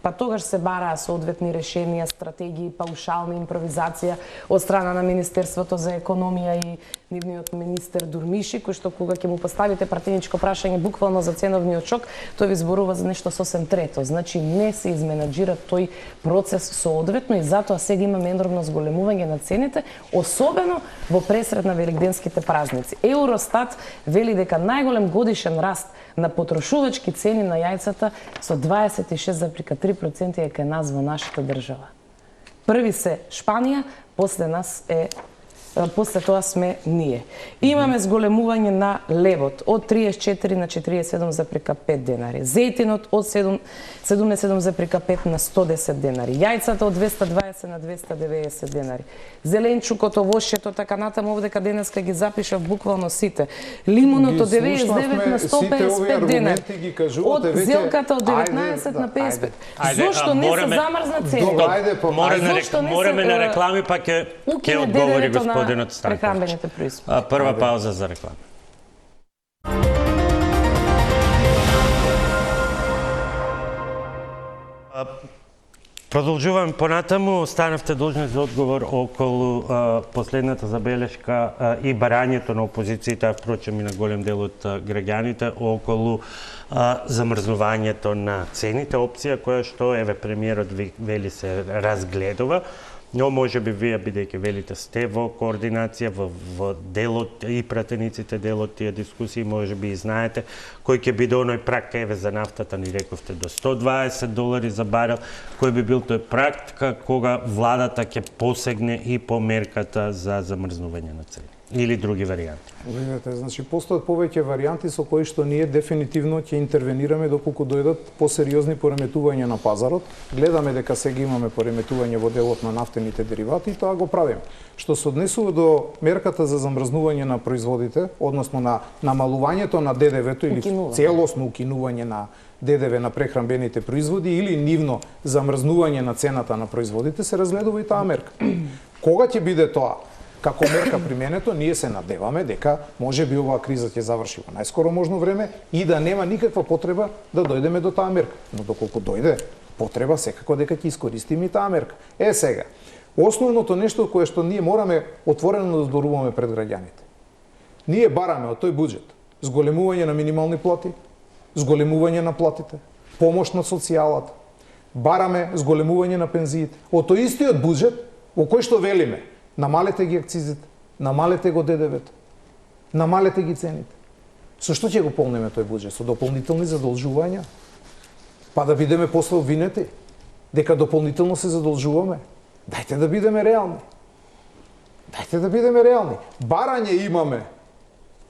па тогаш се бараа соодветни решенија, стратегии, паушална импровизација од страна на Министерството за економија и нивниот министер Дурмиши, кој што кога ќе му поставите пратеничко прашање буквално за ценовниот шок, тој ви зборува за нешто сосем трето. Значи не се изменаџира тој процес соодветно и затоа сега имаме енормно зголемување на цените, особено во пресред на великденските празници. Евростат вели дека најголем годишен раст на потрошувачки цени на јајцата со 26,3% е кај нас во нашата држава. Први се Шпанија, после нас е после тоа сме ние. Имаме зголемување на левот од 34 на 47,5 денари, зејтинот од 77,5 на 110 денари, јајцата од 220 на 290 денари, зеленчукот, овошјето, така натаму овдека денеска ги запишав буквално сите, лимунот од 99 на 155 денари, од зелката од 19 на 55. Зошто не се замрзна цените? Мораме на реклами, па ќе одговори господинот Станковиќ. Прва пауза за реклама. Продолжувам понатаму, станавте должни за одговор околу последната забелешка и барањето на опозицијата, впрочем и на голем дел од граѓаните, околу замрзнувањето на цените, опција која што еве премиерот вели се разгледува. Но може би вие, бидејќи велите сте во координација, во делот и пратениците делот тие дискусии, може би и знаете кој ќе биде оној прак, еве за нафтата ни рековте до $120 за барел, кој би бил тој прак кога владата ќе посегне и по мерката за замрзнување на цени или други варијанти. Видете, значи постојат повеќе варијанти со кои што ние дефинитивно ќе интервенираме доколку дојдат посериозни пореметувања на пазарот. Гледаме дека сега имаме пореметување во делот на нафтените деривати и тоа го правиме. Што се однесува до мерката за замрзнување на производите, односно на намалувањето на ДДВ-то или целосно укинување на ДДВ на прехранбените производи или нивно замрзнување на цената на производите, се разгледува и таа мерка. Кога ќе биде тоа? Како мерка применето, ние се надеваме дека може би оваа криза ќе заврши во најскоро можно време и да нема никаква потреба да дојдеме до таа мерка. Но доколку дојде потреба, секако дека ќе искористиме и таа мерка. Сега, основното нешто кое што ние мораме отворено да зборуваме пред граѓаните. Ние бараме од тој буџет зголемување на минимални плати, зголемување на платите, помош на социјалата, бараме зголемување на пензиите. Од тој истиот буџет во кој што велиме намалете ги акцизите, намалете го ДДВ-то, намалете ги цените. Со што ќе го полниме тој буџет? Со дополнителни задолжувања? Па да бидеме после обвинети дека дополнително се задолжуваме? Дајте да бидеме реални. Дајте да бидеме реални. Барање имаме.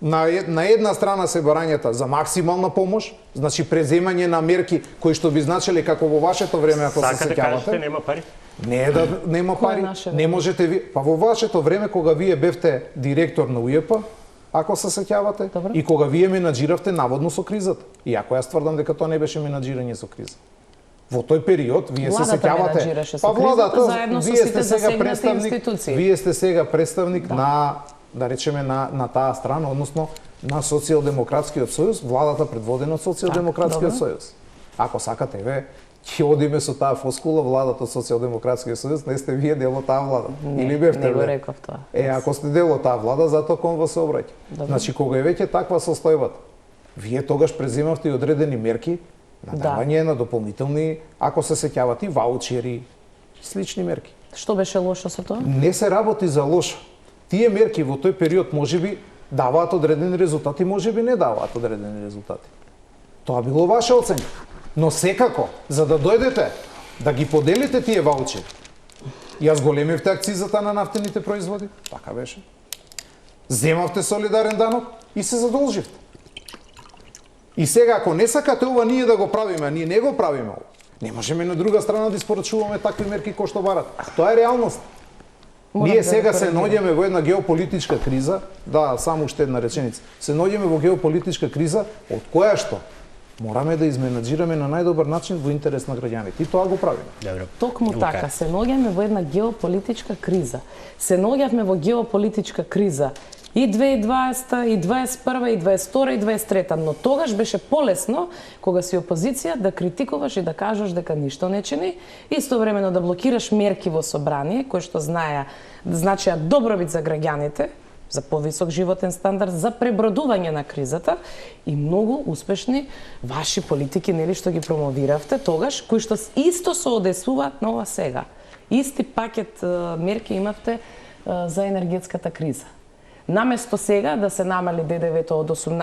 На една страна се барањата за максимална помош, значи преземање на мерки кои што би значеле како во вашето време, ако се сеќавате. Сакате кажете нема пари? Не е да нема пари, не можете ви. Па во вашето време кога вие бевте директор на УЈП, ако се сеќавате, и кога вие менаџиравте наводно со кризата. Иако јас тврдам дека тоа не беше менаџирање со криза. Во тој период вие се сеќавате. Па владата, вие сте сега представник на, да речеме, на таа страна, односно на Социјалдемократскиот сојуз, владата предводена од Социјалдемократскиот сојуз. Ако сакате, еве, ќе одиме со таа фоскула, владата од Социјалдемократскиот сојуз, не сте вие дел од таа влада. Или бевте? Не го реков тоа. Ако сте дел од таа влада, затоа кон вас се обраќа. Значи, кога е веќе таква состојбата, вие тогаш преземавте и одредени мерки на давање на дополнителни, ако се сеќавате, ваучери, слични мерки. Што беше лошо со тоа? Не се работи за лошо. Тие мерки во тој период можеби даваат одредени резултати, можеби не даваат одредени резултати. Тоа било ваша оценка. Но секако, за да дојдете, да ги поделите тие ваучери, ја зголемивте акцизата на нафтените производи, така беше. Земавте солидарен данок и се задолживте. И сега, ако не сакате ова ние да го правиме, а ние не го правиме ова, не можеме на друга страна да испорачуваме такви мерки кои што барат. Тоа е реалност. Ние сега се наоѓаме во една геополитичка криза, да, само уште една реченица, се наоѓаме во геополитичка криза, од која што мораме да изменаџираме на најдобар начин во интерес на граѓаните. И тоа го правиме. Добро. Токму така, се наоѓаме во една геополитичка криза. Се наоѓавме во геополитичка криза и 2020, и 2021, и 2022, и 2023, но тогаш беше полесно кога си опозиција да критикуваш и да кажеш дека ништо не чини, истовремено да блокираш мерки во собрание кои што значеа добробит за граѓаните, за повисок животен стандард, за пребродување на кризата и многу успешни ваши политики, нели, што ги промовиравте тогаш, кои што исто се одесуваат на ова сега. Исти пакет мерки имавте за енергетската криза. Наместо сега да се намали ДДВ-то,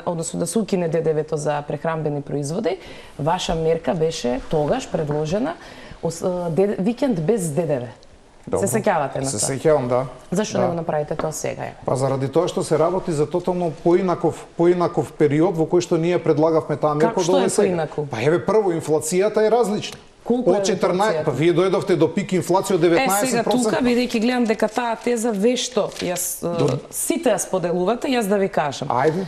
односно да се укине ДДВ-то за прехранбени производи, ваша мерка беше тогаш предложена викенд без ДДВ. Добро. Се сеќавате на Се тоа? сеќавам, да. Зашто Да. не го направите тоа сега? Па заради тоа што се работи за тотално поинаков период во кој што ние предлагавме таа мерка Како, што е сега. поинаку? Па еве прво инфлацијата е различна. Колку е Од 14, инфлацијата? па вие дојдовте до пик инфлација од 19%. Сега тука, бидејќи гледам дека таа теза вешто сите ја споделувате, јас да ви кажам. Ајде.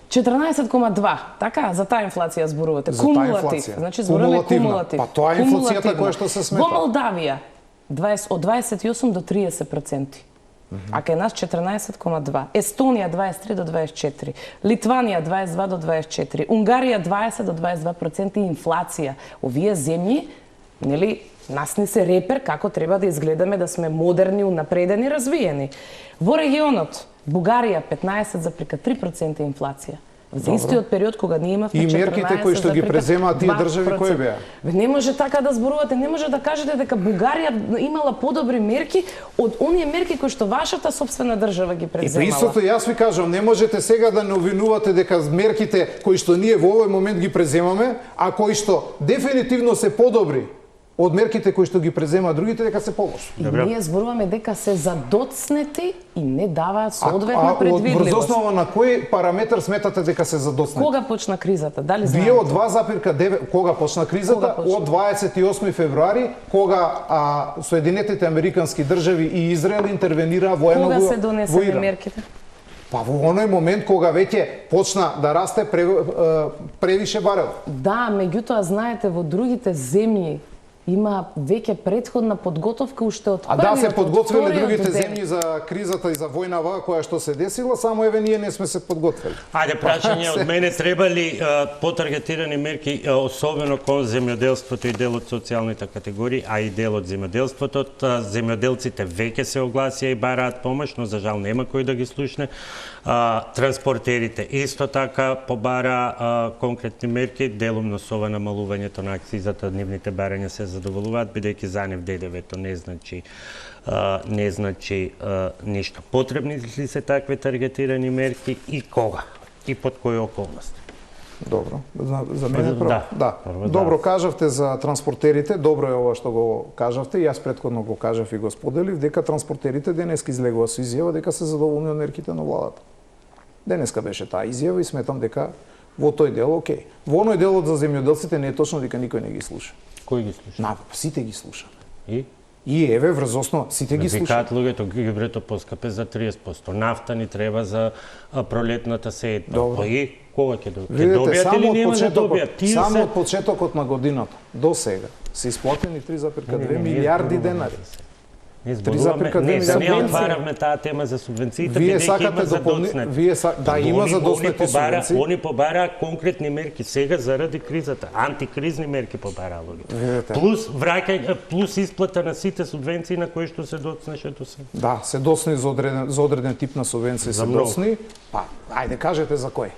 14,2, така, за таа инфлација зборувате. За таа Кумулатив, инфлација. значи зборуваме Кумулативна. кумулатив. Па тоа е инфлацијата која што се смета. Во Молдавија од 28 до 30%. А кај нас 14,2. Естонија 23 до 24. Литванија 22 до 24. Унгарија 20 до 22% инфлација. Овие земји, нели, нас не се репер како треба да изгледаме да сме модерни, унапредени, развиени. Во регионот Бугарија 15,3% инфлација. За истиот период кога ние имавме И мерките кои што ги преземаат тие држави кои беа? Не може така да зборувате, не може да кажете дека Бугарија имала подобри мерки од оние мерки кои што вашата собствена држава ги И при преземала. истото јас ви кажам, не можете сега да не обвинувате дека мерките кои што ние во овој момент ги преземаме, а кои што дефинитивно се подобри од мерките кои што ги преземаат другите, дека се полоши. И ние зборуваме дека се задоцнети и не даваат соодветна Врз предвидливост. основа на кој параметар сметате дека се задоцнети? Кога почна кризата? Дали знаете? Вие од 2,9 кога почна кризата? Кога почна? Од 28 февруари кога Соединетите Американски држави и Израел интервенираа воено Кога се во донесени Иран. мерките? Па во оној момент кога веќе почна да расте превише барел. Да, меѓутоа знаете во другите земји има веќе претходна подготовка уште од А да, се првиот, од подготвиле вториот другите ден. земји за кризата и за војнава која што се десила, само еве ние не сме се подготвили. Ајде, прашање од мене, треба ли потаргетирани мерки, особено кон земјоделството и дел од социјалните категории, а и дел од земјоделството? Земјоделците веќе се огласија и бараат помош, но за жал нема кој да ги слушне. Транспортерите исто така побара конкретни мерки, делумно со ова намалувањето на акцизата, нивните барања се задоволуваат, бидејќи за нив ДДВ-то не значи ништо. Потребни ли се такви таргетирани мерки и кога? И под кои околности? Добро, за мене прво. Да. Добро кажавте за транспортерите, добро е ова што го кажавте, јас претходно го кажав и го споделив, дека транспортерите денеска излегува со изјава дека се задоволни од мерките на владата. Денеска беше таа изјава и сметам дека во тој дел окей. Во оној делот за земјоделците не е точно дека никој не ги слуша. Кој ги слуша? Сите ги слушаме. И еве врз основа, сите ги слушаме. викаат луѓето гибрето поскапе за 30%. Нафта ни треба за пролетната сејтба. Добро. Па и кога ќе добијат? Ќе Видете, добијат или нема да добијат? само од почетокот на годината до сега се исплатени 3,2 милиарди денари. Не зборуваме, не, да не субвенции. отваравме таа тема за субвенциите, Вие бидејќи сакате има задоцнати. да има задоцнати субвенции. Они побараа конкретни мерки сега заради кризата, антикризни мерки побараа луѓето. Видете. Плюс исплата на сите субвенции на кои што се доцнеше до сега. Да, се доцни за одреден тип на субвенции се многу. доцни. Па, ајде кажете за кој.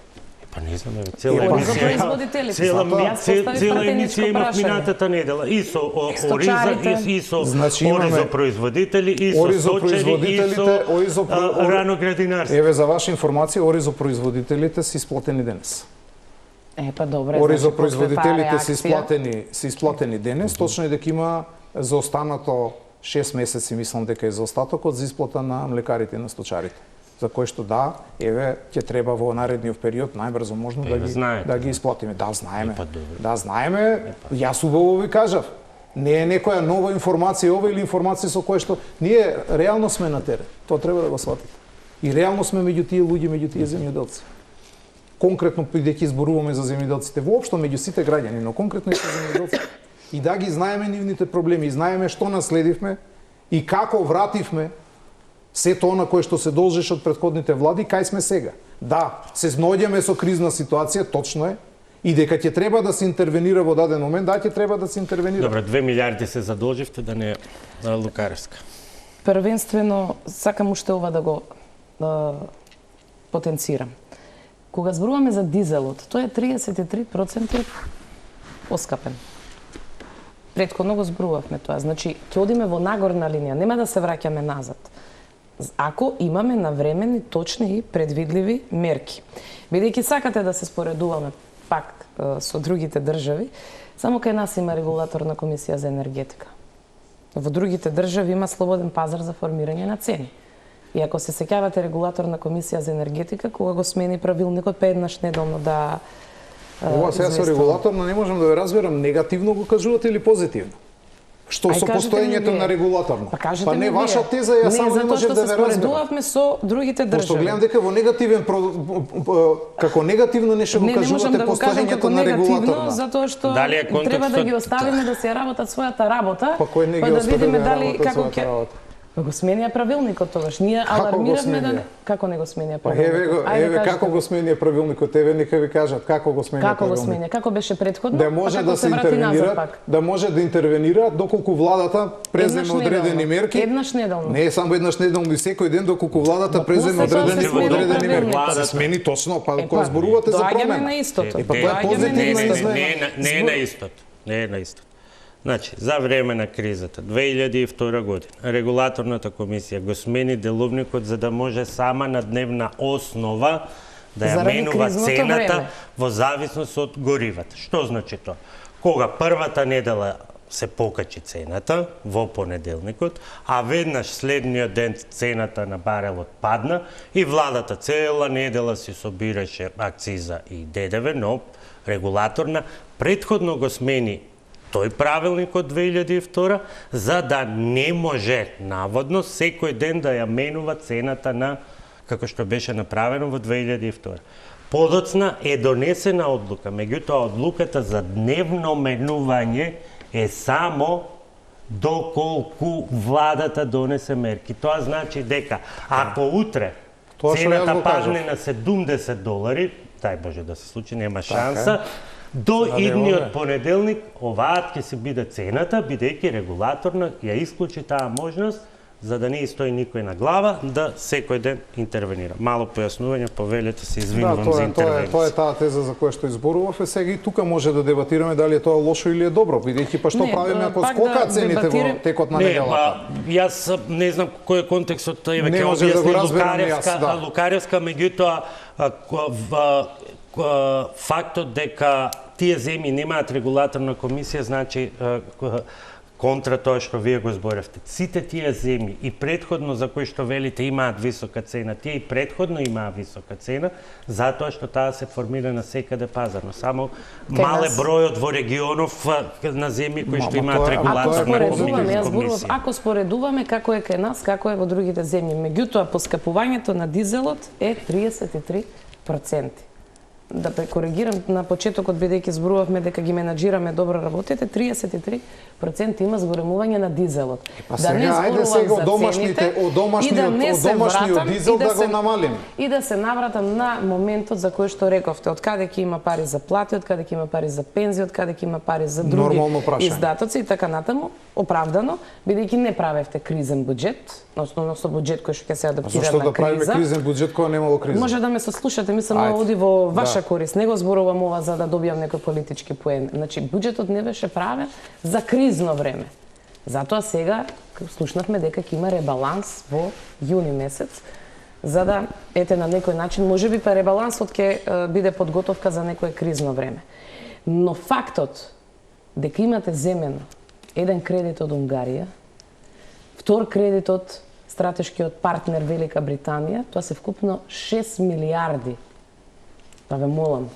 Па не знам, цела За производителите. цела Јас поставив цела пратеничко емисија имав прашање. минатата недела и со Сточарите. ориза и со Значи, имаме оризопроизводители и со сточари и со раноградинарство. Еве за ваша информација, оризопроизводителите се исплатени денес. Па добре, Оризопроизводителите значи, се исплатени денес, точно е дека има за останато 6 месеци, мислам дека е за остатокот за исплата на млекарите и на сточарите. За кој што да, еве ќе треба во наредниот период најбрзо можно да ги исплатиме. Да, знаеме. Да, знаеме. Јас убаво ви кажав. Не е некоја нова информација ова или информација со која што ние реално сме на терен. Тоа треба да го сватите. И реално сме меѓу тие луѓе, меѓу тие земјоделци. Конкретно бидејќи зборуваме за земјоделците, воопшто меѓу сите граѓани, но конкретно и за земјоделците. И да ги знаеме нивните проблеми, и знаеме што наследивме и како вративме сето она кое што се должеше од претходните влади, кај сме сега. Да, се наоѓаме со кризна ситуација, точно е, и дека ќе треба да се интервенира во даден момент, да, ќе треба да се интервенира. Добро, 2 милиарди се задолживте, да не лукарска. Првенствено, сакам уште ова да го потенцирам. Кога зборуваме за дизелот, тоа е 33% оскапен. Претходно го зборувавме тоа. Значи, ќе одиме во нагорна линија, нема да се враќаме назад. Ако имаме навремени, точни и предвидливи мерки. Бидејќи сакате да се споредуваме пак со другите држави, само кај нас има регулаторна комисија за енергетика. Во другите држави има слободен пазар за формирање на цени. И ако се сеќавате регулаторна комисија за енергетика, кога го смени правилникот, па еднаш неделно да Ова сега со регулаторно не можам да ве разберам, негативно го кажувате или позитивно? Што со постоењето на регулаторно? Па не ваша теза, ја само не можев да ве разберам. Не, затоа што се споредувавме со другите држави. Пошто гледам дека во негативен како негативно нешто го кажувате постоењето на регулаторно. Затоа што треба да ги оставиме да се работат својата работа, па да видиме дали како ќе Па го сменија правилникот тогаш. Ние алармиравме да како не го сменија правилникот. Еве како го сменија правилникот, еве нека ви кажат како го сменија правилникот. Како го сменија? Како беше претходно? Да може да се интервенира, да може да интервенира доколку владата преземе одредени мерки. Еднаш неделно. Не е само еднаш неделно, и секој ден доколку владата преземе одредени мерки. Се смени точно, па кога зборувате за промена. Доаѓаме на истото. Па тоа е позитивно изменение. Не е на истото. Не е на истото. Значи, за време на кризата, 2002 година, регулаторната комисија го смени деловникот за да може сама на дневна основа да ја менува цената во зависност од горивата. Што значи тоа? Кога првата недела се покачи цената во понеделникот, а веднаш следниот ден цената на барелот падна и владата цела недела си собираше акциза и ДДВ, но регулаторна претходно го смени тој правилник од 2002 за да не може наводно секој ден да ја менува цената на како што беше направено во 2002. Подоцна е донесена одлука, меѓутоа одлуката за дневно менување е само доколку владата донесе мерки. Тоа значи дека ако утре цената падне на $70, дај Боже да се случи, нема шанса, до идниот понеделник оваат ќе се биде цената, бидејќи регулаторна ја исклучи таа можност за да не стои никој на глава, да секој ден интервенира. Мало појаснување, повелете се, извинувам за интервенција. Тоа е таа теза за која што изборував, сега и тука може да дебатираме дали е тоа лошо или е добро, бидејќи па што правиме ако скокаат цените во текот на неделата? Јас не знам кој е контекстот, еве ќе објасни Лукаревска, меѓутоа фактот дека тие земји немаат регулаторна комисија, значи контра тоа што вие го зборевте. Сите тие земји и претходно за кои што велите имаат висока цена, тие и претходно имаа висока цена, затоа што таа се формира на секаде пазарно. Само мале бројот во регионов на земји кои што имаат регулаторна комисија. Ако споредуваме како е кај нас, како е во другите земји, меѓутоа поскапувањето на дизелот е 33%. Да прекоригирам на почетокот, бидејќи зборувавме дека ги менаџираме добро работите, 33% има зголемување на дизелот. Да не зборувам за цените, од домашниот дизел да го намалиме. И да се навратам на моментот за кој што рековте, од каде ќе има пари за плати, од каде ќе има пари за пензии, од каде ќе има пари за други издатоци и така натаму, оправдано, бидејќи не правевте кризен буџет, односно буџет кој што ќе се адаптира на криза. Зошто да правиме кризен буџет кога немало криза? Може да ме сослушате, мислам оди во ваша корист. Не го зборувам ова за да добијам некој политички поен. Значи, буџетот не беше правен за кризно време. Затоа сега слушнавме дека ќе има ребаланс во јуни месец, за да, ете, на некој начин, можеби па ребалансот ќе биде подготовка за некое кризно време. Но фактот дека имате земено еден кредит од Унгарија, втор кредит од стратешкиот партнер Велика Британија, тоа се вкупно 6 милиарди. Да ве молам.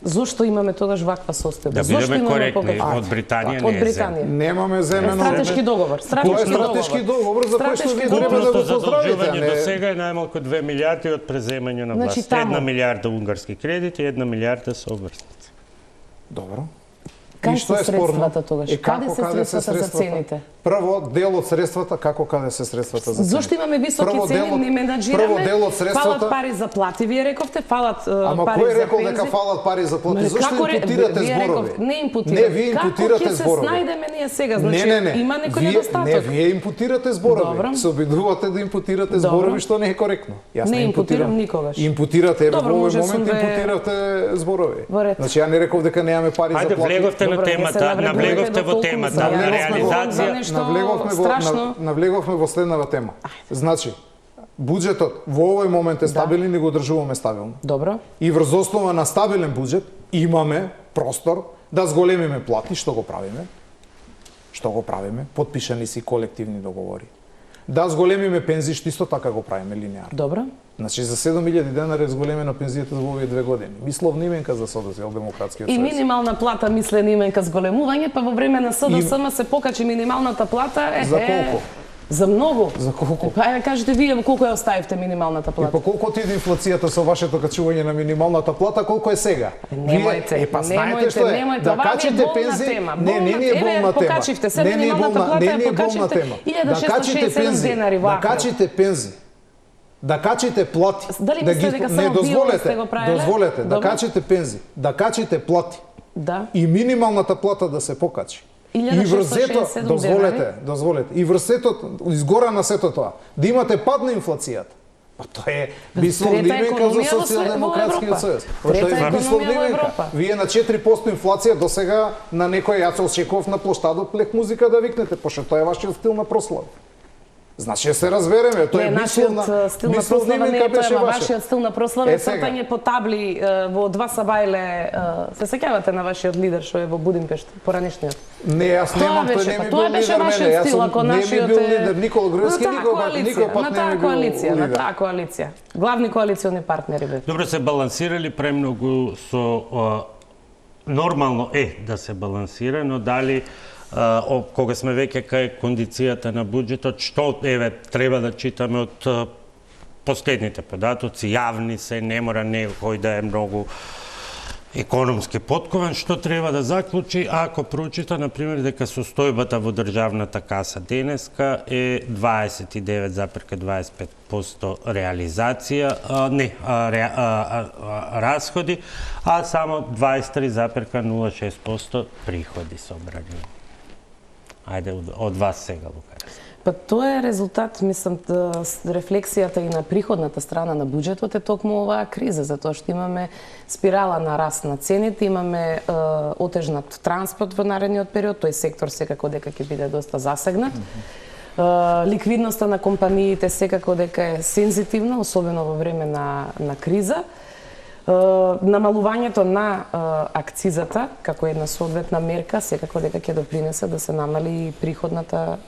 Зошто имаме тогаш ваква состојба? Да бидеме коректни, од Британија не е земено. Немаме земено. Стратешки договор. Стратешки договор за кој што вие треба да го поздравите. До сега е најмалку 2 милиарди од преземање на власт. 1 милиарда унгарски кредити и 1 милиарда со обврсници. Добро. Кај се средствата тогаш? Каде се средствата за цените? Прво, дел од средствата, како каде се средствата за цените? Зошто имаме високи цени, не менаџираме? Фалат пари за плати, вие рековте, фалат пари за пензии. Ама кој рекол дека фалат пари за плати? Зошто импутирате зборови? Не импутирате. Не, вие импутирате зборови. Како ќе се снајдеме ние сега? Значи, има некој недостаток. Не, вие импутирате зборови. Се обидувате да импутирате зборови, што не е коректно. Не импутирам никогаш. Импутирате, во овој момент импутирате зборови. Значи, ја не реков дека немаме пари за плати. Навлеговте во темата, на реализација. Навлеговме во следната тема. Значи, буџетот во овој момент е стабилен и го одржуваме стабилно. Добро. И врз основа на стабилен буџет имаме простор да зголемиме плати, што го правиме. Што го правиме? Потпишани си колективни договори. Да зголемиме пензии, што исто така го правиме линеарно. Добро. Значи за 7000 денари зголемена пензијата за овие 2 години. Мисловна именка за Социјалдемократскиот сојуз. И минимална плата мислена именка зголемување, па во време на СДСМ се покачи минималната плата. За колку? За многу. За колку? Па ја кажете вие колку ја оставивте минималната плата? И по колку отиде инфлацијата со вашето качување на минималната плата, колку е сега? Немојте, па знаете што е? Да качите пензии, не е болна тема. Покачивте се минималната плата, ја покачивте 1667 денари во април. Да качите пензии. Да качите плати. Дали мислите дека само вие сте го правеле? Дозволете, да качите пензии, да качите плати. Да. И минималната плата да се покачи. И врзето, дозволете. И врзето, изгора на сето тоа, да имате пад на инфлацијата. Па тоа е мисловна именка за Социјалдемократскиот сојуз. Тоа е мисловна именка. Вие на 4% инфлација до сега на некој ја се очекував на площадот лек музика да викнете, пошто тоа е вашиот стил на прослава. Значи се разбереме, тоа е мисловна стил на прослава, не е тоа вашиот стил на прослава, цртање по табли во 2 сабајле. Се сеќавате на вашиот лидер што е во Будимпешт, поранешниот? Не, јас немам, тој не ми бил лидер мене, јас не ми бил лидер, Никола Груевски, никој пат не ми бил лидер. На таа коалиција, главни коалициони партнери бе. Добро се балансирали премногу со нормално е да се балансира, но дали кога сме веќе кај кондицијата на буџетот, што треба да читаме од последните податоци, јавни се, не мора некој да е многу економски поткован, што треба да заклучи ако прочита, например, дека состојбата во државната каса денеска е 29,25% реализација, расходи, а само 23,06% приходи собрани. Ајде, од вас сега, Лукарес. Па тоа е резултат, мислам, рефлексијата и на приходната страна на буџетот е токму оваа криза, затоа што имаме спирала на раст на цените, имаме отежнат транспорт во наредниот период, тој сектор секако дека ќе биде доста засегнат. Ликвидноста на компаниите секако дека е сензитивна, особено во време на криза. Намалувањето на акцизата како една соодветна мерка секако дека ќе допринесе да се намали приходната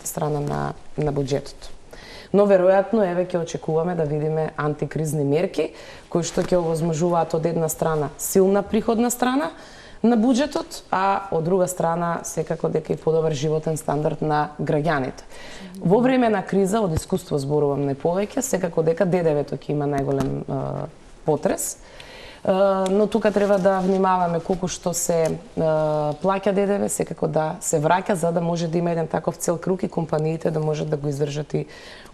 страна на буџетот. Но веројатно еве ќе очекуваме да видиме антикризни мерки кои што ќе овозможуваат од една страна силна приходна страна на буџетот, а од друга страна секако дека и подобар животен стандард на граѓаните. Во време на криза, од искуство зборувам не повеќе, секако дека ДДВ-то ќе има најголем потрес, но тука треба да внимаваме колку што се плаќа ДДВ, секако да се враќа за да може да има еден таков цел круг и компаниите да можат да го издржат и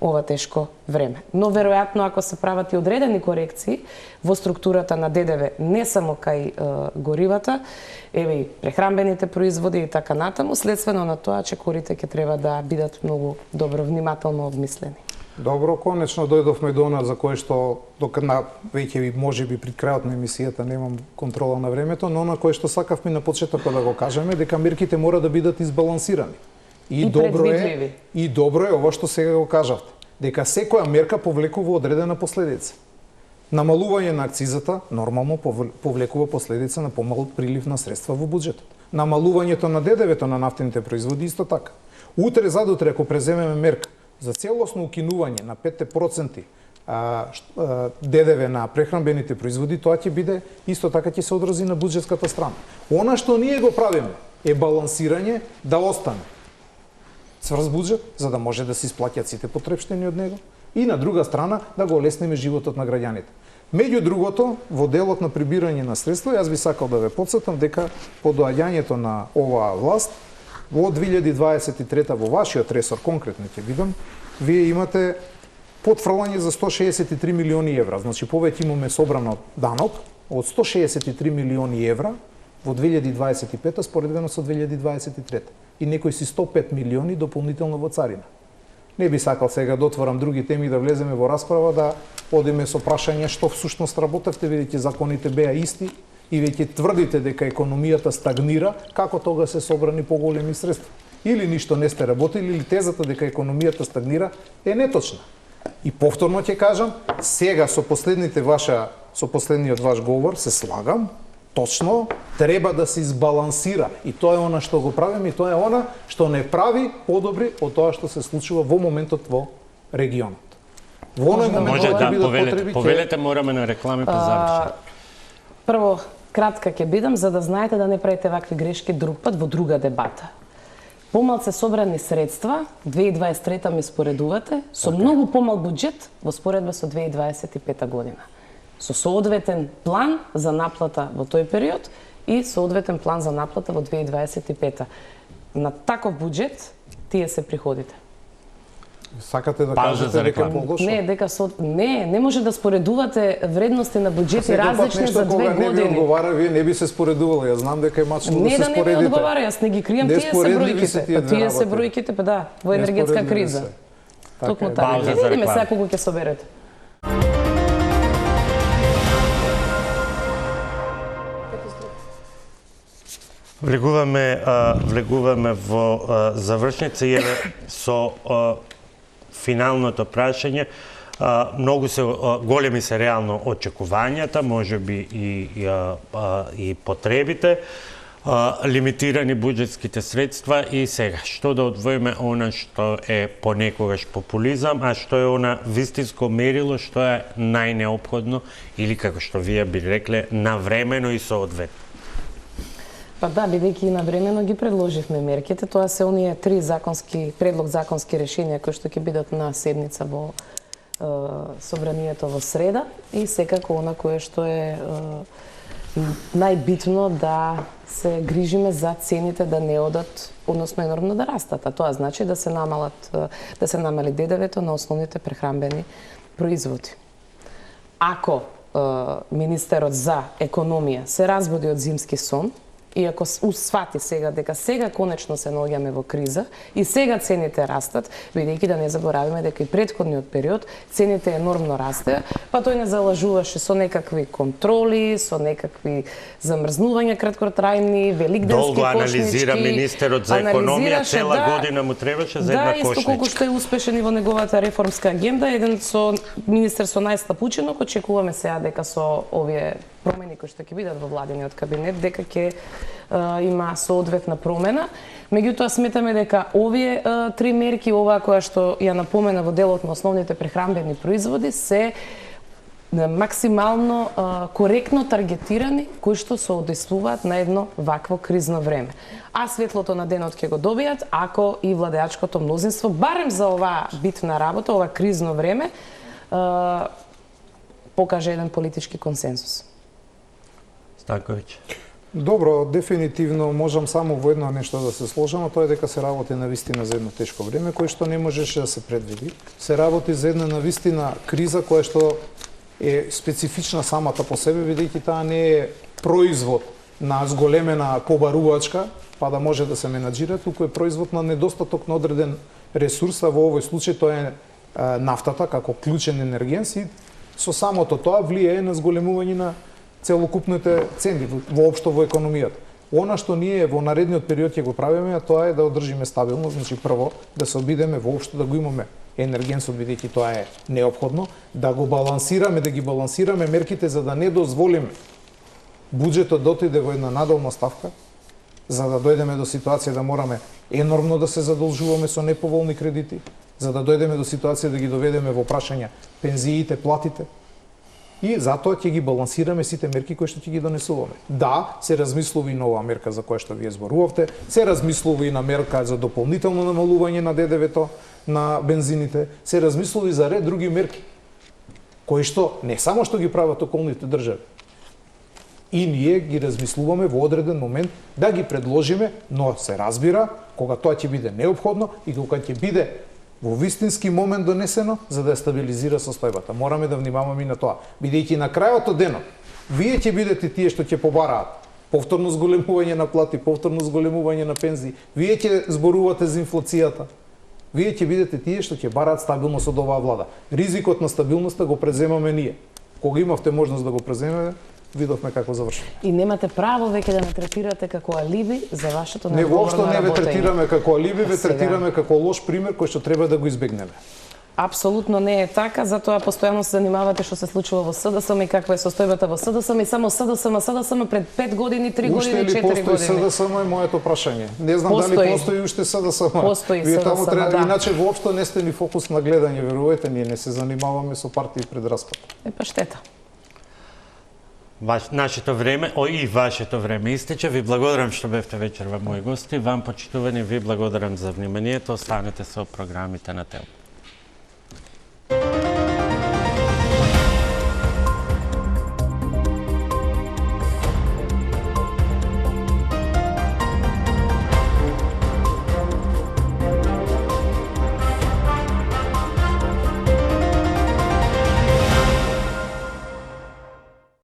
ова тешко време. Но веројатно ако се прават и одредени корекции во структурата на ДДВ, не само кај горивата, еве и прехранбените производи и така натаму, следствено на тоа чекорите ќе треба да бидат многу добро внимателно обмислени. Добро, конечно дојдовме до она за кое што докаде веќе можеби при крајот на емисијата немам контрола на времето, но на кое што сакавме на почетокот да го кажеме дека мерките мора да бидат избалансирани. И добро е ова што сега го кажавте, дека секоја мерка повлекува одредена последица. Намалување на акцизата нормално повлекува последица на помал прилив на средства во буџетот. Намалувањето на ДДВ-то на нафтените производи исто така. Утре задутре ако преземеме мерка за целосно укинување на 5% ДДВ на прехранбените производи, тоа ќе биде исто така ќе се одрази на буџетската страна. Она што ние го правиме е балансирање да остане цврст буџет за да може да се исплаќаат сите потребштини од него и на друга страна да го олеснеме животот на граѓаните. Меѓу другото, во делот на прибирање на средства, јас би сакал да ве потсетам дека по доаѓањето на оваа власт во 2023 во вашиот ресор конкретно ќе видам, вие имате потфрлање за 163 милиони евра. Значи повеќе имаме собрано данок од 163 милиони евра во 2025 споредено со 2023 и некои си 105 милиони дополнително во царина. Не би сакал сега да отворам други теми да влеземе во расправа, да одиме со прашање што всушност работевте, видите законите беа исти и веќе тврдите дека економијата стагнира, како тога се собрани поголеми средства? Или ништо не сте работили, или тезата дека економијата стагнира е неточна. И повторно ќе кажам, сега со последниот ваш говор се слагам точно треба да се избалансира и тоа е она што го правиме и тоа е она што не прави подобри од тоа што се случува во моментот во регионот. Во оној момент Може да, бидат повелете, мораме на реклами па завршиме. Прво, кратка ќе бидам, за да знаете да не правите вакви грешки друг пат во друга дебата. Помалце собрани средства, 2023 ми споредувате, со многу помал буџет во споредба со 2025 година. Со соодветен план за наплата во тој период и соодветен план за наплата во 2025. На таков буџет тие се приходите. Сакате да Пауза за кажете дека реклама. полошо? Не може да споредувате вредности на буџети различни за 2 години. Не ви години. одговара, вие не би се споредувале. Јас знам дека е мачно да се Не споредите. ми одговара, јас не ги кријам, тие се Неспоредливи се тие бројките. две Тие се работи. бројките, па да, во енергетска Неспоредливи криза. се. Така Токму е. така. Пауза Ќе за видиме реклама. сега колку ќе соберете. Влегуваме во завршница и со финалното прашање. Многу се големи се реално очекувањата, можеби и потребите, лимитирани буџетските средства и сега што да одвоиме она што е понекогаш популизам, а што е она вистинско мерило, што е најнеопходно или како што вие би рекле навремено и соодветно. Па да, бидејќи и навремено ги предложивме мерките, тоа се оние 3 предлог законски решенија кои што ќе бидат на седница во собранието во среда и секако она кое што е најбитно да се грижиме за цените да не одат, односно енормно да растат. А тоа значи да се намали ДДВ-то на основните прехранбени производи. Ако министерот за економија се разбуди од зимски сон, и ако усвати сега дека сега конечно се наоѓаме во криза и сега цените растат, бидејќи да не заборавиме дека и претходниот период цените енормно растеа, па тој не залажуваше со некакви контроли, со некакви замрзнувања краткотрајни, великденски Долго кошнички. анализира министерот за економија, цела да, година му требаше за една кошничка. Да, исто колку што е успешен и во неговата реформска агенда, еден со министер со најстап учинок, очекуваме сега дека со овие промени кои што ќе бидат во владиниот кабинет, дека ќе има соодветна промена. Меѓутоа сметаме дека овие 3 мерки, оваа која што ја напомена во делот на основните прехранбени производи, се максимално коректно таргетирани, кои што соодействуваат на едно вакво кризно време. А светлото на денот ќе го добијат ако и владеачкото мнозинство, барем за оваа битна работа, ова кризно време, покаже еден политички консенсус. Станковиќ. Добро, дефинитивно можам само во едно нешто да се сложам, а тоа е дека се работи навистина за едно тешко време, кое што не можеше да се предвиди. Се работи за една навистина криза која што е специфична самата по себе, бидејќи таа не е производ на зголемена побарувачка, па да може да се менаџира, туку е производ на недостаток на одреден ресурс, а во овој случај тоа е нафтата како клучен енергенс и со самото тоа влијае на зголемување на целокупните цени воопшто во економијата. Она што ние во наредниот период ќе го правиме, а тоа е да одржиме стабилно, значи прво да се обидеме воопшто да го имаме енергенсот, бидејќи тоа е неопходно, да го балансираме, да ги балансираме мерките за да не дозволиме буџетот да отиде во една надолна ставка, за да дојдеме до ситуација да мораме енормно да се задолжуваме со неповолни кредити, за да дојдеме до ситуација да ги доведеме во прашање пензиите, платите. И затоа ќе ги балансираме сите мерки кои што ќе ги донесуваме. Да, се размислува и нова мерка за која што вие зборувавте, се размислува и на мерка за дополнително намалување на ДДВ-то на бензините, се размислува и за ред други мерки, кои што не само што ги прават околните држави, и ние ги размислуваме во одреден момент да ги предложиме, но се разбира кога тоа ќе биде неопходно и кога ќе биде во вистински момент донесено за да ја стабилизира состојбата. Мораме да внимаваме и на тоа, бидејќи на крајот од денот вие ќе бидете тие што ќе побараат повторно зголемување на плати, повторно зголемување на пензии, вие ќе зборувате за инфлацијата. Вие ќе бидете тие што ќе бараат стабилност од оваа влада. Ризикот на стабилноста го преземаме ние. Кога имавте можност да го преземеме, видовме како заврши. И немате право веќе да ме третирате како алиби за вашето Не воопшто неодговорно не ве работење. третираме како алиби, ве Сега. третираме како лош пример кој што треба да го избегнеме. Апсолутно не е така, затоа постојано се занимавате што се случува во СДСМ и каква е состојбата во СДСМ и само СДСМ пред 5 години, 3 години, 4 години. Уште ли постои СДСМ е моето прашање. Не знам дали постои уште СДСМ. Постои Вие таму СДСМ, да. Иначе воопшто не сте ни фокус на гледање, верувате, ние не се занимаваме со партии пред распад. Па штета. Нашето време, и вашето време истече. Ви благодарам што бевте вечерва мои гости. Вам, почитувани, ви благодарам за вниманието. Останете со програмите на ТЕЛК.